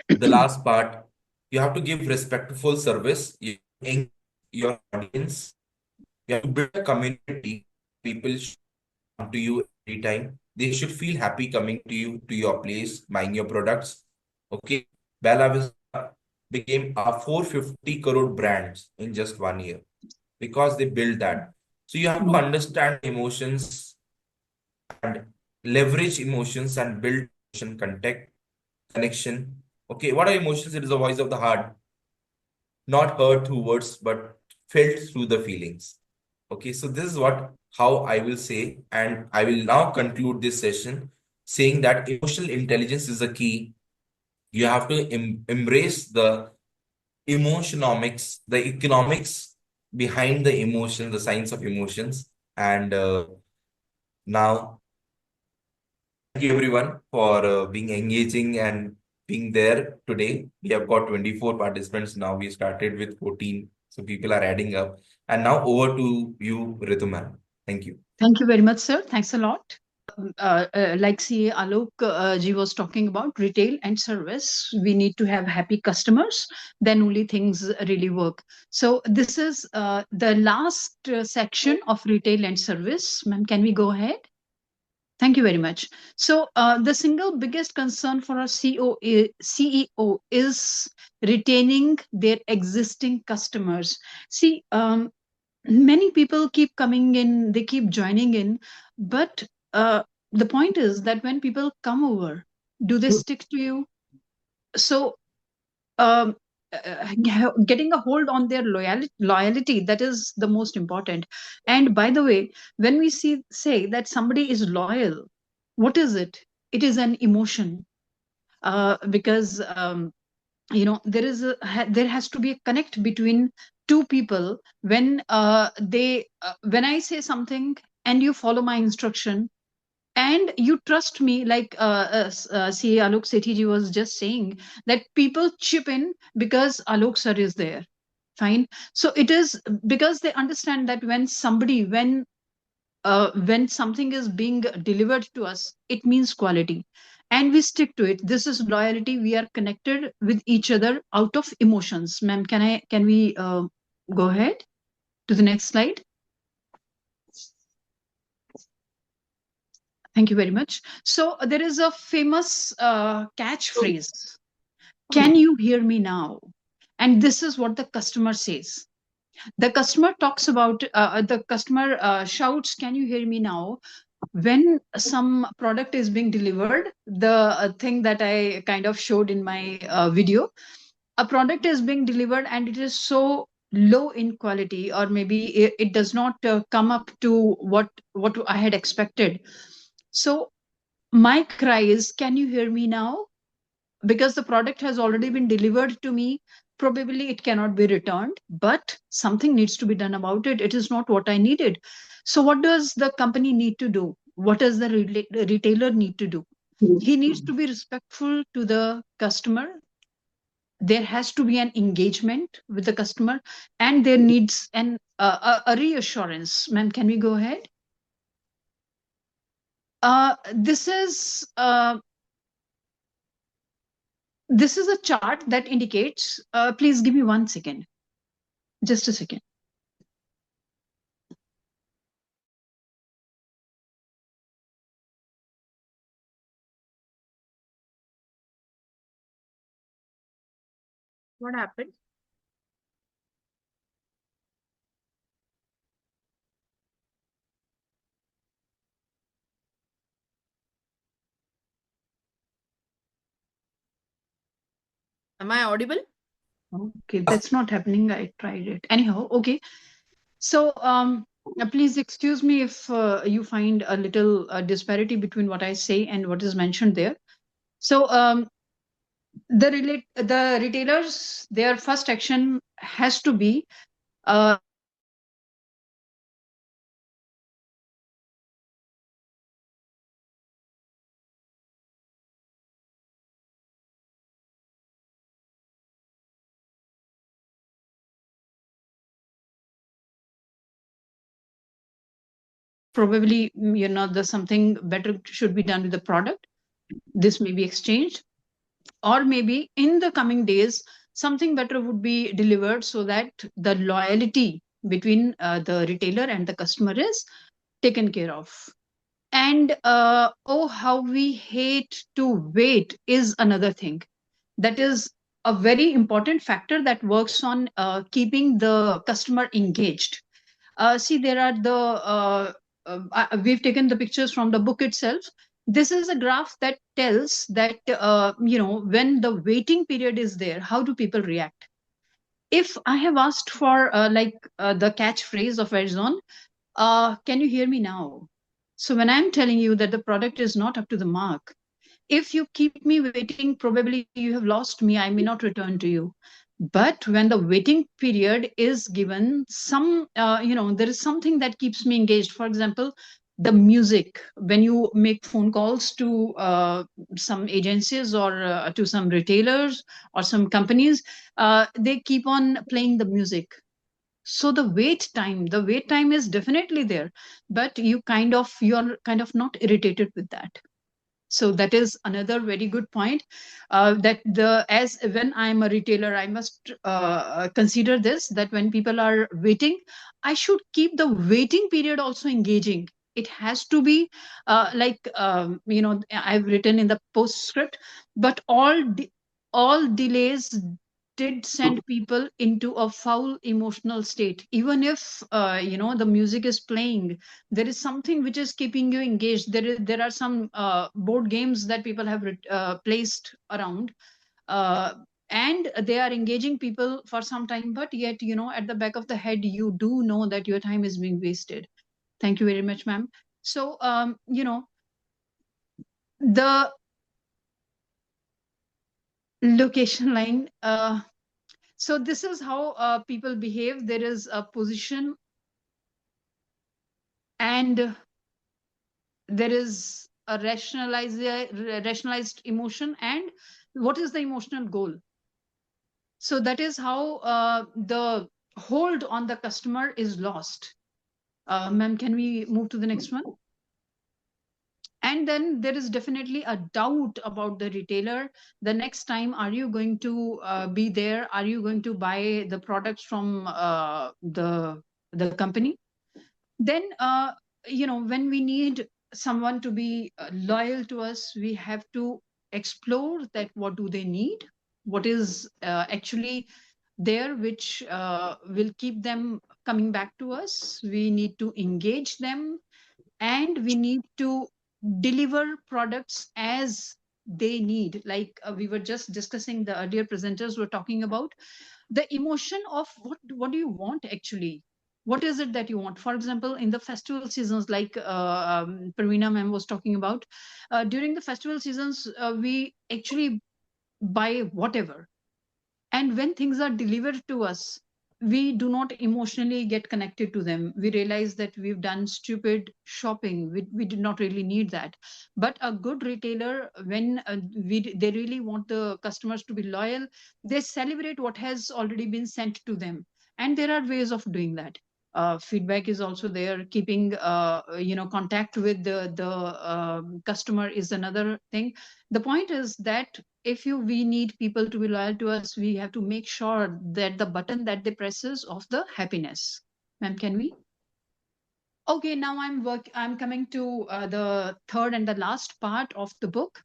the last part, you have to give respectful service. You engage your audience. You have to build a community. People should come to you every time. They should feel happy coming to you, to your place, buying your products. Okay. Bella Vista became a 450 crore brands in just 1 year because they built that. So you have to understand emotions and leverage emotions and build emotion contact connection. Okay, what are emotions? It is the voice of the heart, not heard through words, but felt through the feelings. Okay, so this is what how I will say, and I will now conclude this session saying that emotional intelligence is a key. You have to embrace the emotionomics, the economics behind the emotion, the science of emotions. And now, thank you everyone for being engaging and being there today. We have got 24 participants now. We started with 14, so people are adding up. And now over to you, Ritu ma'am. Thank you. Thank you very much, sir. Thanks a lot. Like CA Alok ji was talking about retail and service, we need to have happy customers, then only things really work. So this is the last section of retail and service. Ma'am, can we go ahead? Thank you very much. So the single biggest concern for a CEO is retaining their existing customers. See, many people keep coming in, they keep joining in, but the point is that when people come over, do they stick to you? So um, getting a hold on their loyalty, that is the most important. And by the way, when we say that somebody is loyal, what is it? It is an emotion, because there has to be a connect between two people. When when I say something and you follow my instruction and you trust me, like CA Alok Sethi ji was just saying, that people chip in because Alok sir is there. Fine. So it is because they understand that when something is being delivered to us, it means quality. And we stick to it. This is loyalty. We are connected with each other out of emotions. Ma'am, can we go ahead to the next slide? Thank you very much. So there is a famous catchphrase. Can you hear me now? And this is what the customer says. The customer talks about, the customer shouts, can you hear me now? When some product is being delivered, the thing that I kind of showed in my video, a product is being delivered and it is so low in quality, or maybe it does not come up to what I had expected. So my cry is, can you hear me now? Because the product has already been delivered to me. probably it cannot be returned, but something needs to be done about it. It is not what I needed. So what does the company need to do? What does the retailer need to do? He needs to be respectful to the customer. There has to be an engagement with the customer, and there needs a reassurance. Ma'am, can we go ahead? This is a chart that indicates, please give me 1 second, just a second. What happened? Am I audible? Okay, that's not happening. I tried it. Anyhow, okay. So please excuse me if you find a little disparity between what I say and what is mentioned there. So the retailers, their first action has to be probably, there's something better should be done with the product. This may be exchanged, or maybe in the coming days, something better would be delivered so that the loyalty between the retailer and the customer is taken care of. And oh, how we hate to wait is another thing. That is a very important factor that works on keeping the customer engaged. See, there are we've taken the pictures from the book itself. This is a graph that tells that, when the waiting period is there, how do people react? If I have asked for the catchphrase of Verizon, can you hear me now? So when I'm telling you that the product is not up to the mark, if you keep me waiting, probably you have lost me. I may not return to you. But when the waiting period is given, there is something that keeps me engaged. For example, the music. When you make phone calls to some agencies or to some retailers or some companies, they keep on playing the music. So the wait time is definitely there, but you're kind of not irritated with that. So that is another very good point, that as when I'm a retailer, I must consider this, that when people are waiting, I should keep the waiting period also engaging. It has to be I've written in the postscript, but all delays did send people into a foul emotional state. Even if the music is playing, there is something which is keeping you engaged. There are some board games that people have placed around, and they are engaging people for some time, but yet at the back of the head you do know that your time is being wasted. Thank you very much, ma'am. So the location line, so this is how people behave. There is a position, and there is a rationalized emotion, and what is the emotional goal. So that is how the hold on the customer is lost. Ma'am, can we move to the next one? And then there is definitely a doubt about the retailer. The next time, are you going to be there? Are you going to buy the products from the company? Then when we need someone to be loyal to us, we have to explore that what do they need, what is actually there which will keep them coming back to us. We need to engage them, and we need to deliver products as they need. Like we were just discussing, the earlier presenters were talking about the emotion of what do you want actually. What is it that you want? For example, in the festival seasons, like Parveena ma'am was talking about, during the festival seasons, we actually buy whatever. And when things are delivered to us, we do not emotionally get connected to them. We realize that we've done stupid shopping. We did not really need that. But a good retailer, when they really want the customers to be loyal, they celebrate what has already been sent to them. And there are ways of doing that. Feedback is also there. Keeping contact with the customer is another thing. The point is that if we need people to be loyal to us, we have to make sure that the button that they press is of the happiness. Ma'am, can we? Okay, now I'm coming to the third and the last part of the book.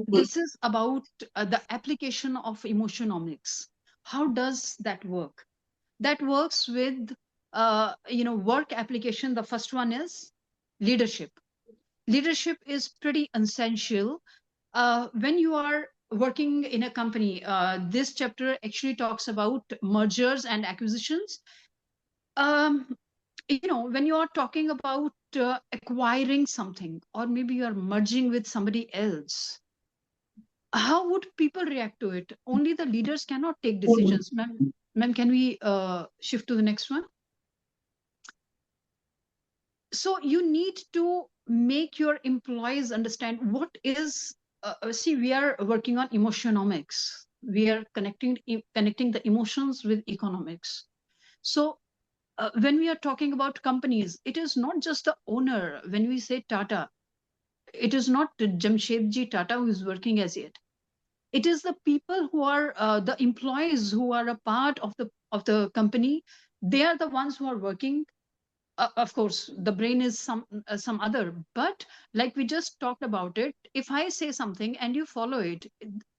This is about the application of Emotionomics. How does that work? That works with work application. The first one is leadership. Leadership is pretty essential when you are working in a company. This chapter actually talks about mergers and acquisitions. When you are talking about acquiring something, or maybe you are merging with somebody else, how would people react to it? Only the leaders cannot take decisions. Ma'am, can we shift to the next one? So you need to make your employees understand what is see, we are working on Emotionomics. We are connecting the emotions with economics. So when we are talking about companies, it is not just the owner. When we say Tata, it is not Jamshedji Tata who is working as yet. It is the people who are the employees who are a part of the company. They are the ones who are working. Of course, the brain is some other, but like we just talked about it, if I say something and you follow it,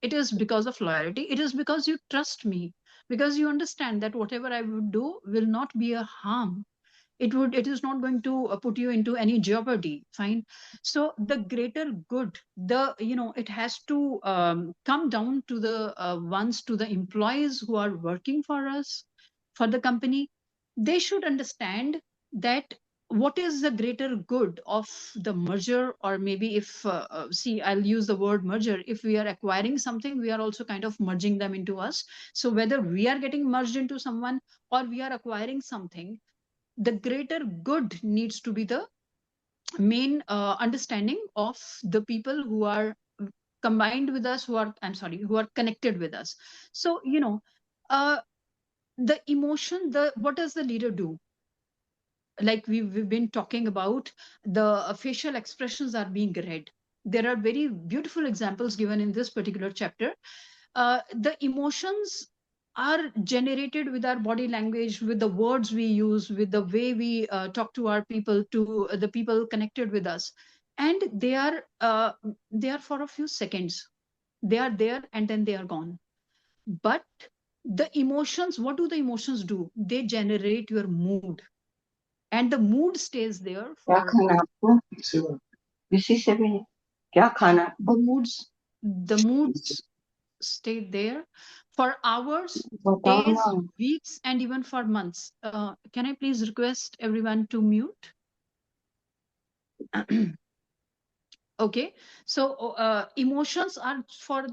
it is because of loyalty. It is because you trust me, because you understand that whatever I would do will not be a harm. It is not going to put you into any jeopardy. Fine. So the greater good, it has to come down to the ones, to the employees who are working for us, for the company. They should understand that what is the greater good of the merger, or maybe if see, I'll use the word merger. If we are acquiring something, we are also kind of merging them into us. So whether we are getting merged into someone or we are acquiring something, the greater good needs to be the main understanding of the people who are combined with us, who are connected with us. So uh, the emotion, what does the leader do? Like we've been talking about, the facial expressions are being read. There are very beautiful examples given in this particular chapter. The emotions are generated with our body language, with the words we use, with the way we talk to our people, to the people connected with us. And they are for a few seconds. They are there and then they are gone. But the emotions, what do the emotions do? They generate your mood, and the mood stays there क्या for खाना आपको इसी से भी क्या खाना the moods stay there for hours, बताओ days, ना weeks, and even for months. Can I please request everyone to mute? Okay, so emotions are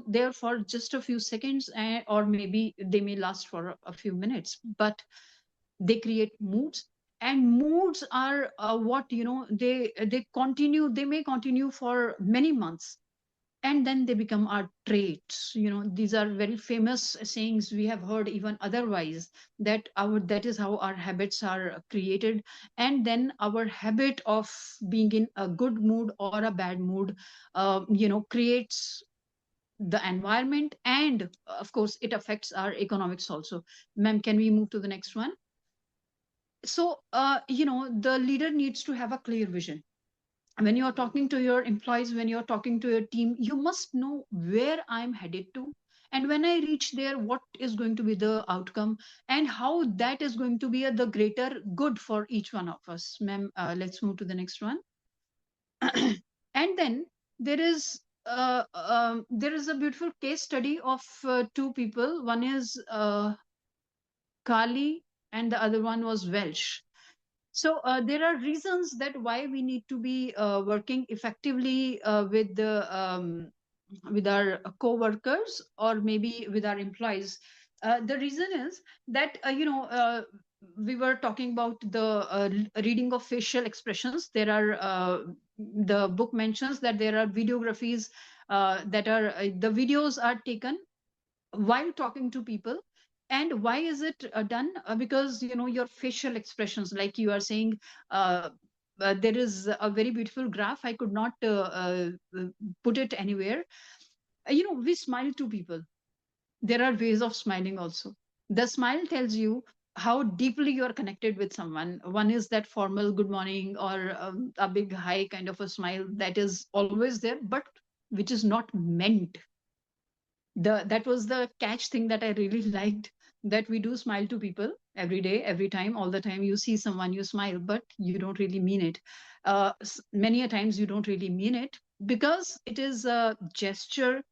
there for just a few seconds, or maybe they may last for a few minutes, but they create moods. And moods are what they may continue for many months, and then they become our traits. These are very famous sayings we have heard even otherwise, that is how our habits are created. And then our habit of being in a good mood or a bad mood creates the environment, and of course it affects our economics also. Ma'am, can we move to the next one? So the leader needs to have a clear vision. When you're talking to your employees, when you're talking to your team, you must know where I'm headed to, and when I reach there, what is going to be the outcome, and how that is going to be the greater good for each one of us. Ma'am, let's move to the next one. And then there is a beautiful case study of two people. One is Kali, and the other one was Welsh. So there are reasons that why we need to be working effectively with our co-workers, or maybe with our employees. The reason is that, we were talking about the reading of facial expressions. There are, the book mentions that there are videographies that are, the videos are taken while talking to people. And why is it done? Because, your facial expressions, like you are saying, there is a very beautiful graph. I could not put it anywhere. We smile to people. There are ways of smiling also. The smile tells you how deeply you are connected with someone. One is that formal good morning, or a big high kind of a smile that is always there, but which is not meant. That was the catch thing that I really liked, that we do smile to people every day, every time, all the time. You see someone, you smile, but you don't really mean it. Many a times you don't really mean it, because it is a gesture,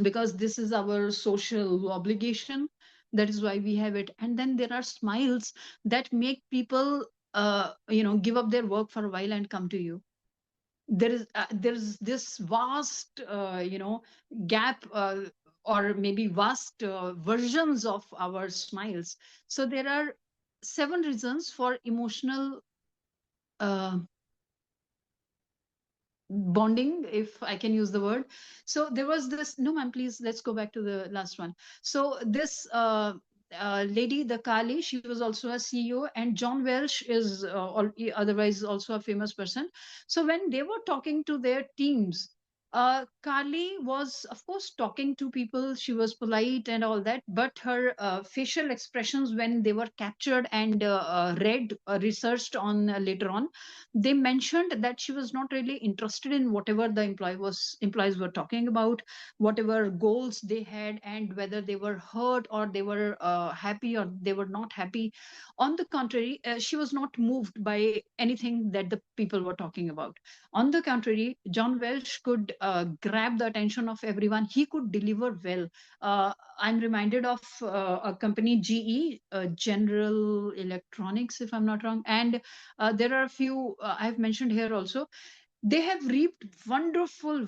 because this is our social obligation. That is why we have it. And then there are smiles that make people give up their work for a while and come to you. There's this vast gap, or maybe vast versions of our smiles. So there are 7 reasons for emotional uh, bonding, if I can use the word. So there was this, no ma'am, please, let's go back to the last one. So this lady, the Kali, she was also a CEO, and John Welsh is otherwise also a famous person. So when they were talking to their teams, Carly was, of course, talking to people. She was polite and all that, but her facial expressions, when they were captured and read, researched on later on, they mentioned that she was not really interested in whatever the employees were talking about, whatever goals they had, and whether they were hurt, or they were happy, or they were not happy. On the contrary, she was not moved by anything that the people were talking about. On the contrary, John Welsh could grab the attention of everyone. He could deliver well. I'm reminded of a company, GE, General Electronics, if I'm not wrong. And there are a few I've mentioned here also. They have reaped wonderful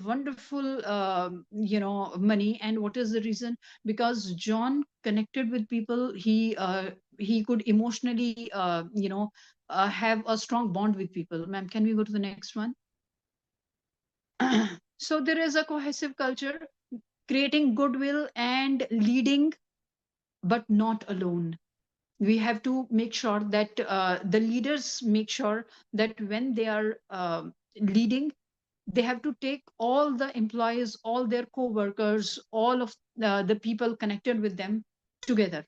money. And what is the reason? Because John connected with people. He could emotionally have a strong bond with people. Ma'am, can we go to the next one? So there is a cohesive culture, creating goodwill and leading, but not alone. We have to make sure that the leaders make sure that when they are leading, they have to take all the employees, all their co-workers, all of the people connected with them together.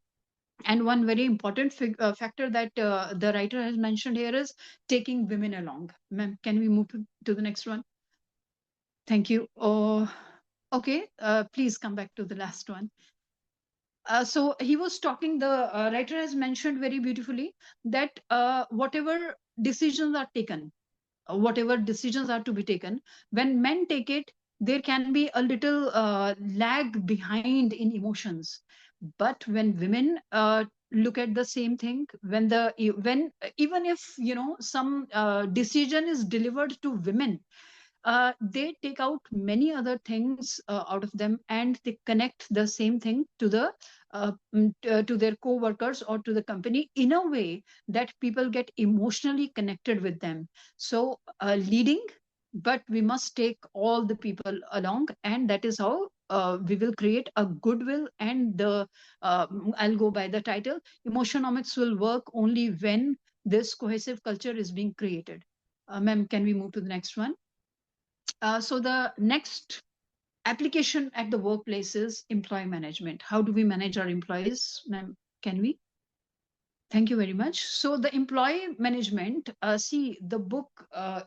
And one very important factor that the writer has mentioned here is taking women along. Ma'am, can we move to the next one? Thank you. Okay, please come back to the last one. So he was talking, the writer has mentioned very beautifully that whatever decisions are taken, whatever decisions are to be taken, when men take it, there can be a little lag behind in emotions. But when women look at the same thing, when even if some decision is delivered to women, they take out many other things out of them, and they connect the same thing to to their co-workers or to the company in a way that people get emotionally connected with them. So leading, but we must take all the people along, and that is how we will create a goodwill. And I'll go by the title, Emotionomics will work only when this cohesive culture is being created. Ma'am, can we move to the next one? So the next application at the workplace is employee management. How do we manage our employees? Ma'am, can we? Thank you very much. So the employee management, see, the book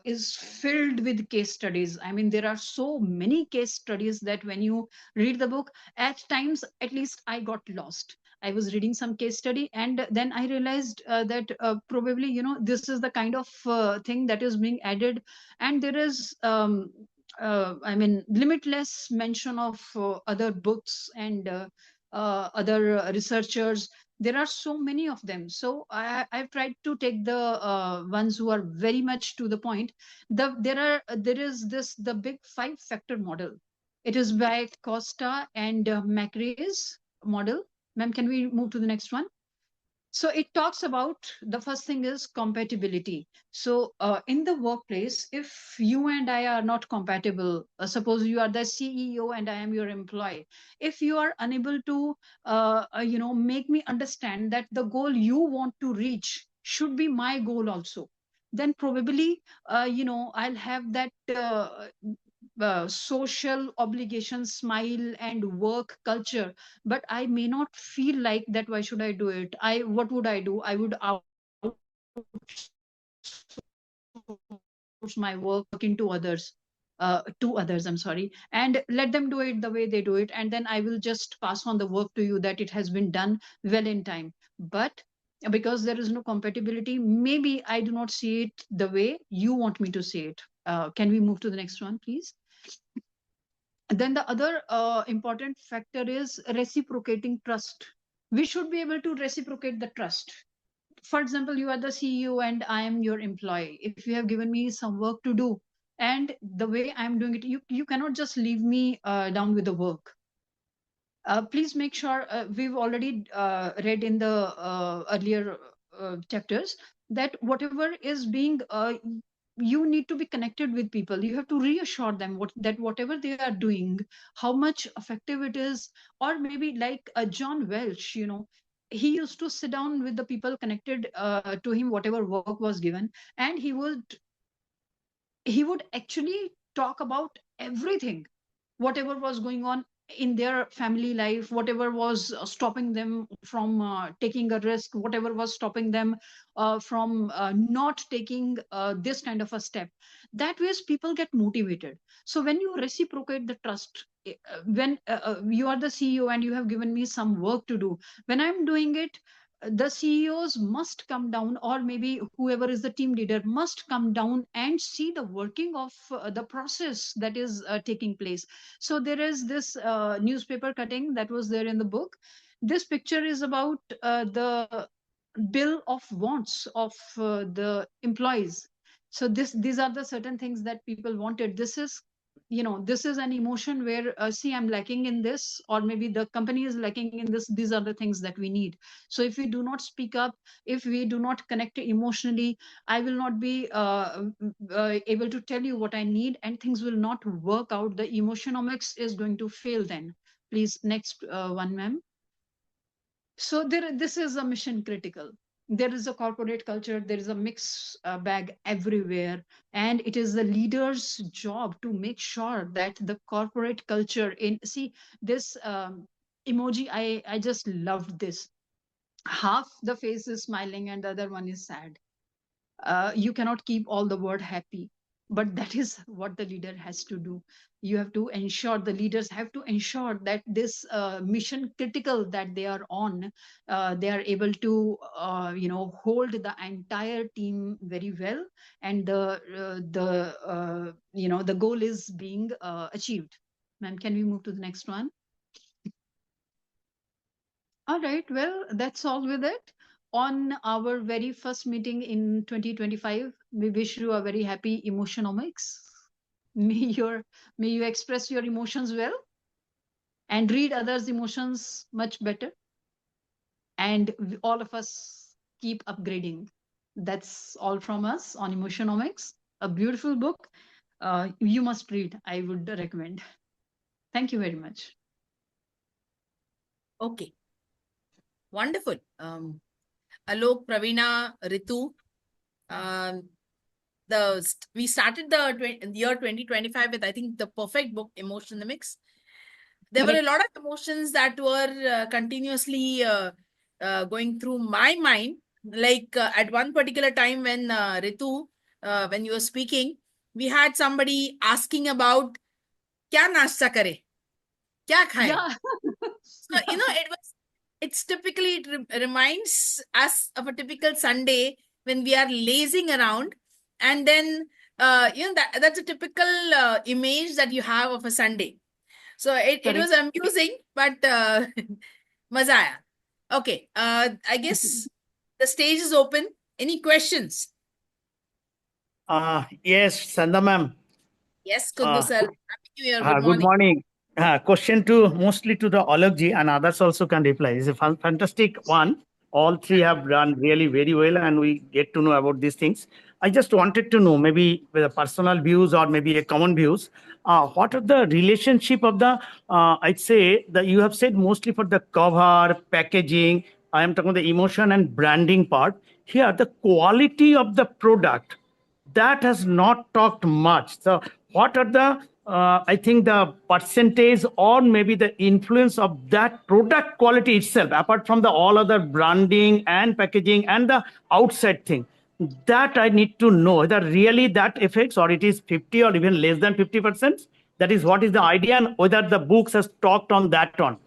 is filled with case studies. I mean, there are so many case studies that when you read the book, at times, at least I got lost. I was reading some case study, and then I realized that probably, this is the kind of thing that is being added. And there is, I mean, limitless mention of other books and other researchers. There are so many of them. So I've tried to take the ones who are very much to the point. There is the big 5-factor model. It is by Costa and Macrae's model. Ma'am, can we move to the next one? So it talks about, the first thing is compatibility. So in the workplace, if you and I are not compatible, suppose you are the CEO and I am your employee, if you are unable to, make me understand that the goal you want to reach should be my goal also, then probably, I'll have that social obligation, smile and work culture, but I may not feel like that. Why should I do it? What would I do? I would outsource my work into others, I'm sorry, and let them do it the way they do it, and then I will just pass on the work to you that it has been done well in time. But because there is no compatibility, maybe I do not see it the way you want me to see it. Can we move to the next one, please? Then the other important factor is reciprocating trust. We should be able to reciprocate the trust. For example, you are the CEO and I am your employee. If you have given me some work to do, and the way I'm doing it, you cannot just leave me down with the work. Please make sure, we've already read in the earlier chapters, that whatever is being, you need to be connected with people. You have to reassure them that whatever they are doing, how much effective it is. Or maybe like John Welch, he used to sit down with the people connected to him, whatever work was given, and he would actually talk about everything, whatever was going on in their family life, whatever was stopping them from taking a risk, whatever was stopping them from not taking this kind of a step. That ways people get motivated. So when you reciprocate the trust, when you are the CEO and you have given me some work to do, when I'm doing it, the CEOs must come down, or maybe whoever is the team leader must come down and see the working of the process that is taking place. So there is this newspaper cutting that was there in the book. This picture is about the bill of wants of the employees. So these are the certain things that people wanted. This is an emotion where, see, I'm lacking in this, or maybe the company is lacking in this. These are the things that we need. So if we do not speak up, if we do not connect emotionally, I will not be able to tell you what I need, and things will not work out. The Emotionomics is going to fail then. Please, next one, ma'am. So this is a mission critical. There is a corporate culture, there is a mix bag everywhere, and it is the leader's job to make sure that the corporate culture see this emoji. I just loved this. Half the face is smiling and the other one is sad. You cannot keep all the word happy, but that is what the leader has to do. You have to ensure, the leaders have to ensure that this mission critical that they are on, they are able to hold the entire team very well, and the goal is being achieved. Ma'am, can we move to the next one? All right, well, that's all with it. On our very first meeting in 2025, we wish you a very happy Emotionomics. May you express your emotions well and read others' emotions much better. And all of us keep upgrading. That's all from us on Emotionomics, a beautiful book. You must read, I would recommend. Thank you very much. Okay. Wonderful. Alok, Praveena, Ritu. We started the year 2025 with, I think, the perfect book, Emotionomics. There were a lot of emotions that were continuously going through my mind. Like at one particular time when Ritu, when you were speaking, we had somebody asking about kya nashta kare, kya khaye. Yeah. So it's typically, it reminds us of a typical Sunday when we are lazing around, and then that's a typical image that you have of a Sunday. So it was amusing, but maza aaya. Okay, I guess the stage is open. Any questions? Yes, Sandhya ma'am. Yes, Kundu sir. Happy New Year. Good Good morning. morning. Question to mostly to the Alokji, and others also can reply. It's a fantastic one. All three have done really very well, and we get to know about these things. I just wanted to know, maybe with a personal views or maybe a common views, what are the relationship of the, I'd say that you have said mostly for the cover, packaging. I am talking about the emotion and branding part. Here, the quality of the product, that has not talked much. So, what are the, I think, the percentage or maybe the influence of that product quality itself, apart from the all other branding and packaging and the outside thing? That I need to know whether really that affects or it is 50 or even less than 50%. That is what is the idea, and whether the books has talked on that on.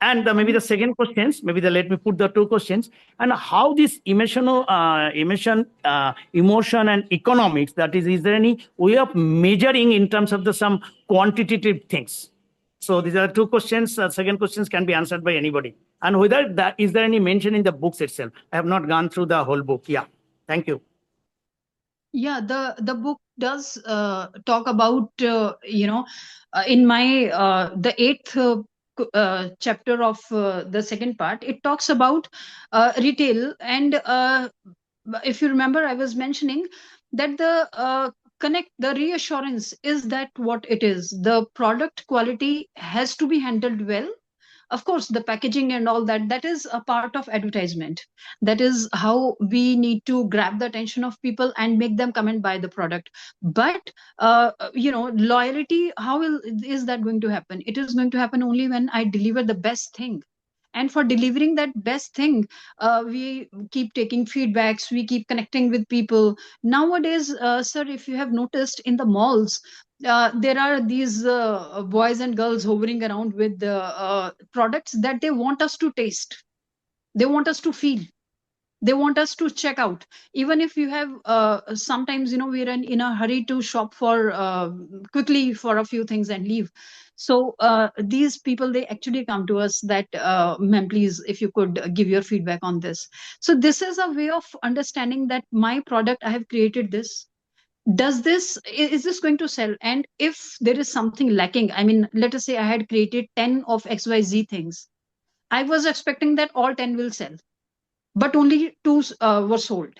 And maybe the second questions, maybe let me put the two questions, and how this emotion and economics, that is there any way of measuring in terms of the some quantitative things? So these are two questions. Second questions can be answered by anybody. And whether that is there any mention in the books itself? I have not gone through the whole book. Yeah. Thank you. Yeah, the book does talk about in my the eighth chapter of the second part. It talks about retail, and if you remember, I was mentioning that the reassurance is that what it is. The product quality has to be handled well. Of course, the packaging and all that, that is a part of advertisement. That is how we need to grab the attention of people and make them come and buy the product. But loyalty, is that going to happen? It is going to happen only when I deliver the best thing. And for delivering that best thing, we keep taking feedbacks, we keep connecting with people. Nowadays, sir, if you have noticed in the malls, there are these boys and girls hovering around with the products that they want us to taste, they want us to feel, they want us to check out. Even if you have sometimes, we're in a hurry to shop for quickly for a few things and leave. So these people, they actually come to us that ma'am, please, if you could give your feedback on this. So this is a way of understanding that my product, I have created this, is this going to sell? And if there is something lacking, I mean, let us say I had created 10 of XYZ things, I was expecting that all 10 will sell, but only 2 were sold.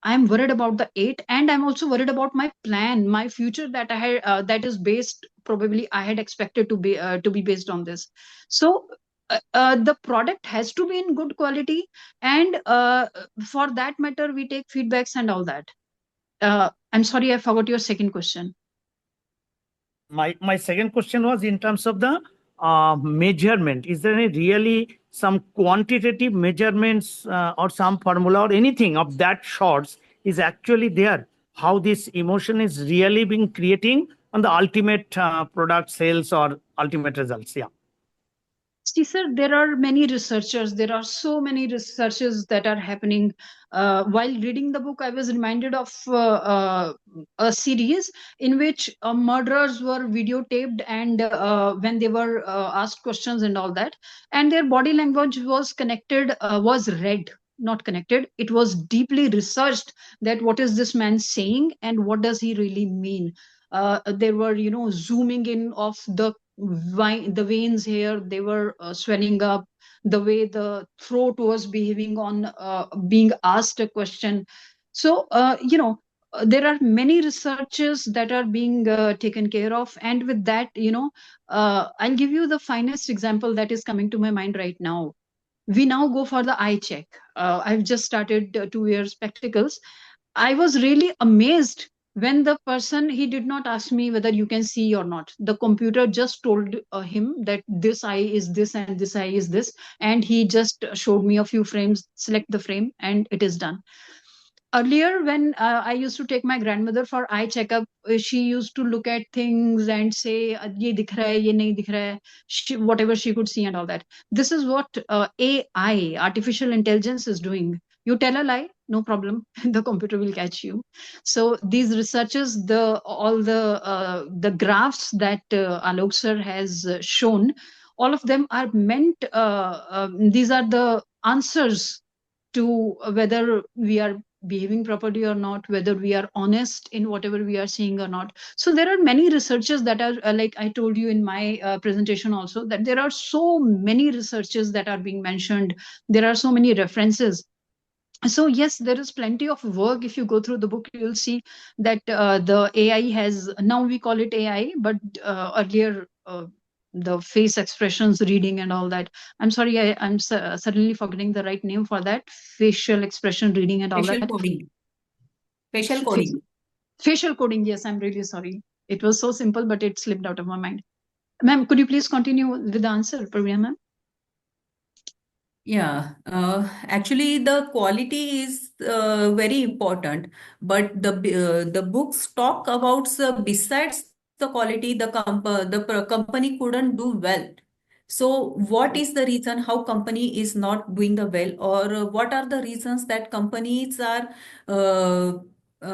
I'm worried about the 8, and I'm also worried about my plan, my future that I had, that is based, probably I had expected to be based on this. So the product has to be in good quality, and for that matter, we take feedbacks and all that. I'm sorry, I forgot your second question. My second question was in terms of the measurement. Is there any really some quantitative measurements or some formula or anything of that sorts is actually there? How this emotion is really being creating on the ultimate product sales or ultimate results? Yeah. See, sir, there are many researchers. There are so many researches that are happening. While reading the book, I was reminded of a series in which murderers were videotaped, and when they were asked questions and all that, and their body language was connected, was read, not connected. It was deeply researched that what is this man saying and what does he really mean. There were, zooming in of the veins here, they were swelling up, the way the throat was behaving on being asked a question. So there are many researches that are being taken care of, and with that, I'll give you the finest example that is coming to my mind right now. We now go for the eye check. I've just started 2 year spectacles. I was really amazed when the person, he did not ask me whether you can see or not. The computer just told him that this eye is this and this eye is this, and he just showed me a few frames, select the frame, and it is done. Earlier, when I used to take my grandmother for eye checkup, she used to look at things and say, ye dikh raha hai, ye nahi dikh raha hai, whatever she could see and all that. This is what AI, artificial intelligence, is doing. You tell a lie, no problem, the computer will catch you. So these researchers, all the graphs that Alok sir has shown, all of them are meant, these are the answers to whether we are behaving properly or not, whether we are honest in whatever we are saying or not. So there are many researchers that are, like I told you in my presentation also, that there are so many researchers that are being mentioned. There are so many references. So yes, there is plenty of work. If you go through the book, you'll see that the AI has, now we call it AI, but earlier the face expressions reading and all that. I'm sorry, I'm suddenly forgetting the right name for that. Facial expression reading and all Facial that. coding. Facial Fa- coding. Facial coding, yes, I'm really sorry. It was so simple, but it slipped out of my mind. Ma'am, could you please continue with the answer, Pravina ma'am? Yeah, actually, the quality is very important, but the books talk about besides the quality, the company couldn't do well. So, what is the reason how company is not doing the well, or what are the reasons that companies are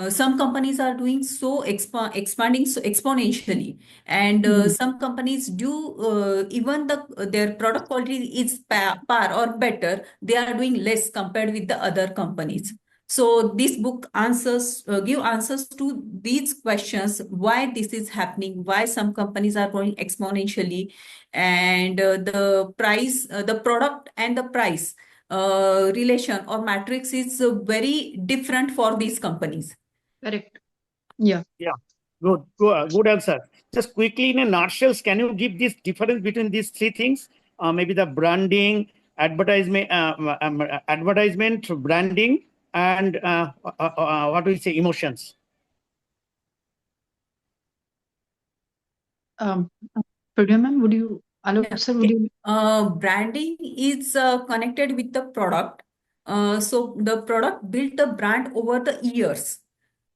some companies are doing so expanding so exponentially, and some companies do even their product quality is par or better, they are doing less compared with the other companies. So this book answers give answers to these questions, why this is happening, why some companies are growing exponentially, and the price, the product and the price relation or matrix is very different for these companies. Correct. Yeah. Yeah. Good answer. Just quickly in a nutshell, can you give this difference between these three things? Maybe the branding, advertisement, branding, and what do we say, emotions? Pravina ma'am, would you, Alok sir, would you? Branding is connected with the product. So the product built the brand over the years.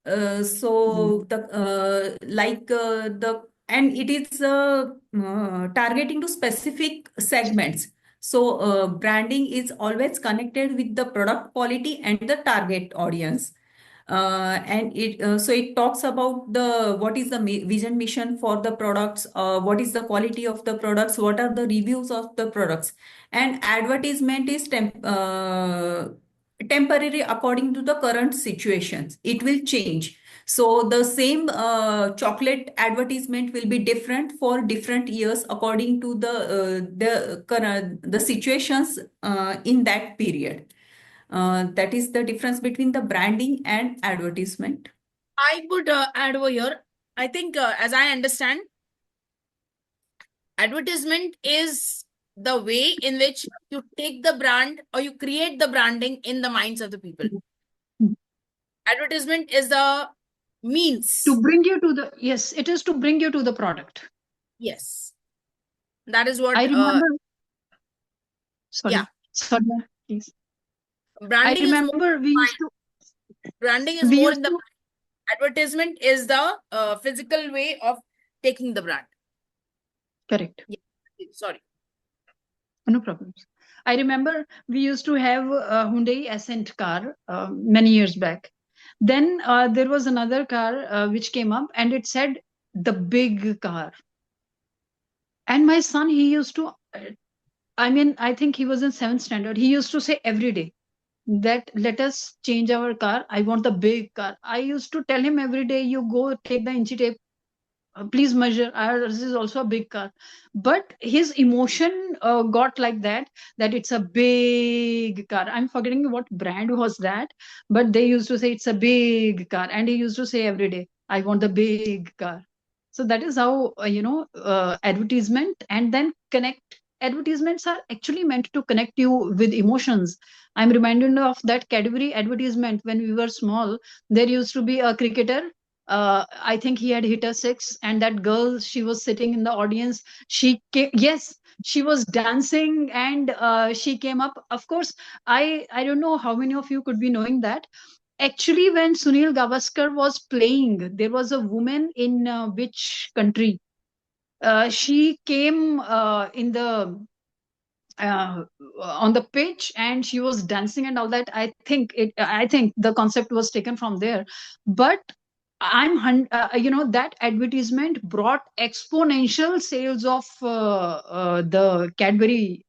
So the the and it is targeting to specific segments. So branding is always connected with the product quality and the target audience. And it so it talks about the what is the vision mission for the products, what is the quality of the products, what are the reviews of the products, and advertisement is temporary according to the current situations. It will change. So the same chocolate advertisement will be different for different years according to the situations in that period. That is the difference between the branding and advertisement. I would add over here. I think, as I understand, advertisement is the way in which you take the brand or you create the branding in the minds of the people. Advertisement is the means. To bring you to the, yes, it is to bring you to the product. Yes. That is what I remember. Sorry. yeah. Sorry, please. Branding I remember we used to. Branding is more in the mind. Advertisement is the physical way of taking the brand. Correct. Yeah. Sorry. No problems. I remember we used to have a Hyundai Ascent car many years back. Then there was another car which came up and it said the big car. And my son, he used to, I mean, I think he was in 7th standard. He used to say every day that let us change our car. I want the big car. I used to tell him every day, you go take the inch tape, please measure. Ours is also a big car. But his emotion got like that it's a big car. I'm forgetting what brand was that, but they used to say it's a big car. And he used to say every day, I want the big car. So that is how, advertisement and then connect. Advertisements are actually meant to connect you with emotions. I'm reminded of that Cadbury advertisement when we were small. There used to be a cricketer. I think he had hit a six, and that girl, she was sitting in the audience. She came, yes, she was dancing, and she came up. Of course, I don't know how many of you could be knowing that. Actually, when Sunil Gavaskar was playing, there was a woman in which country? She came in the on the pitch and she was dancing and all that. I think the concept was taken from there. But that advertisement brought exponential sales of the Cadbury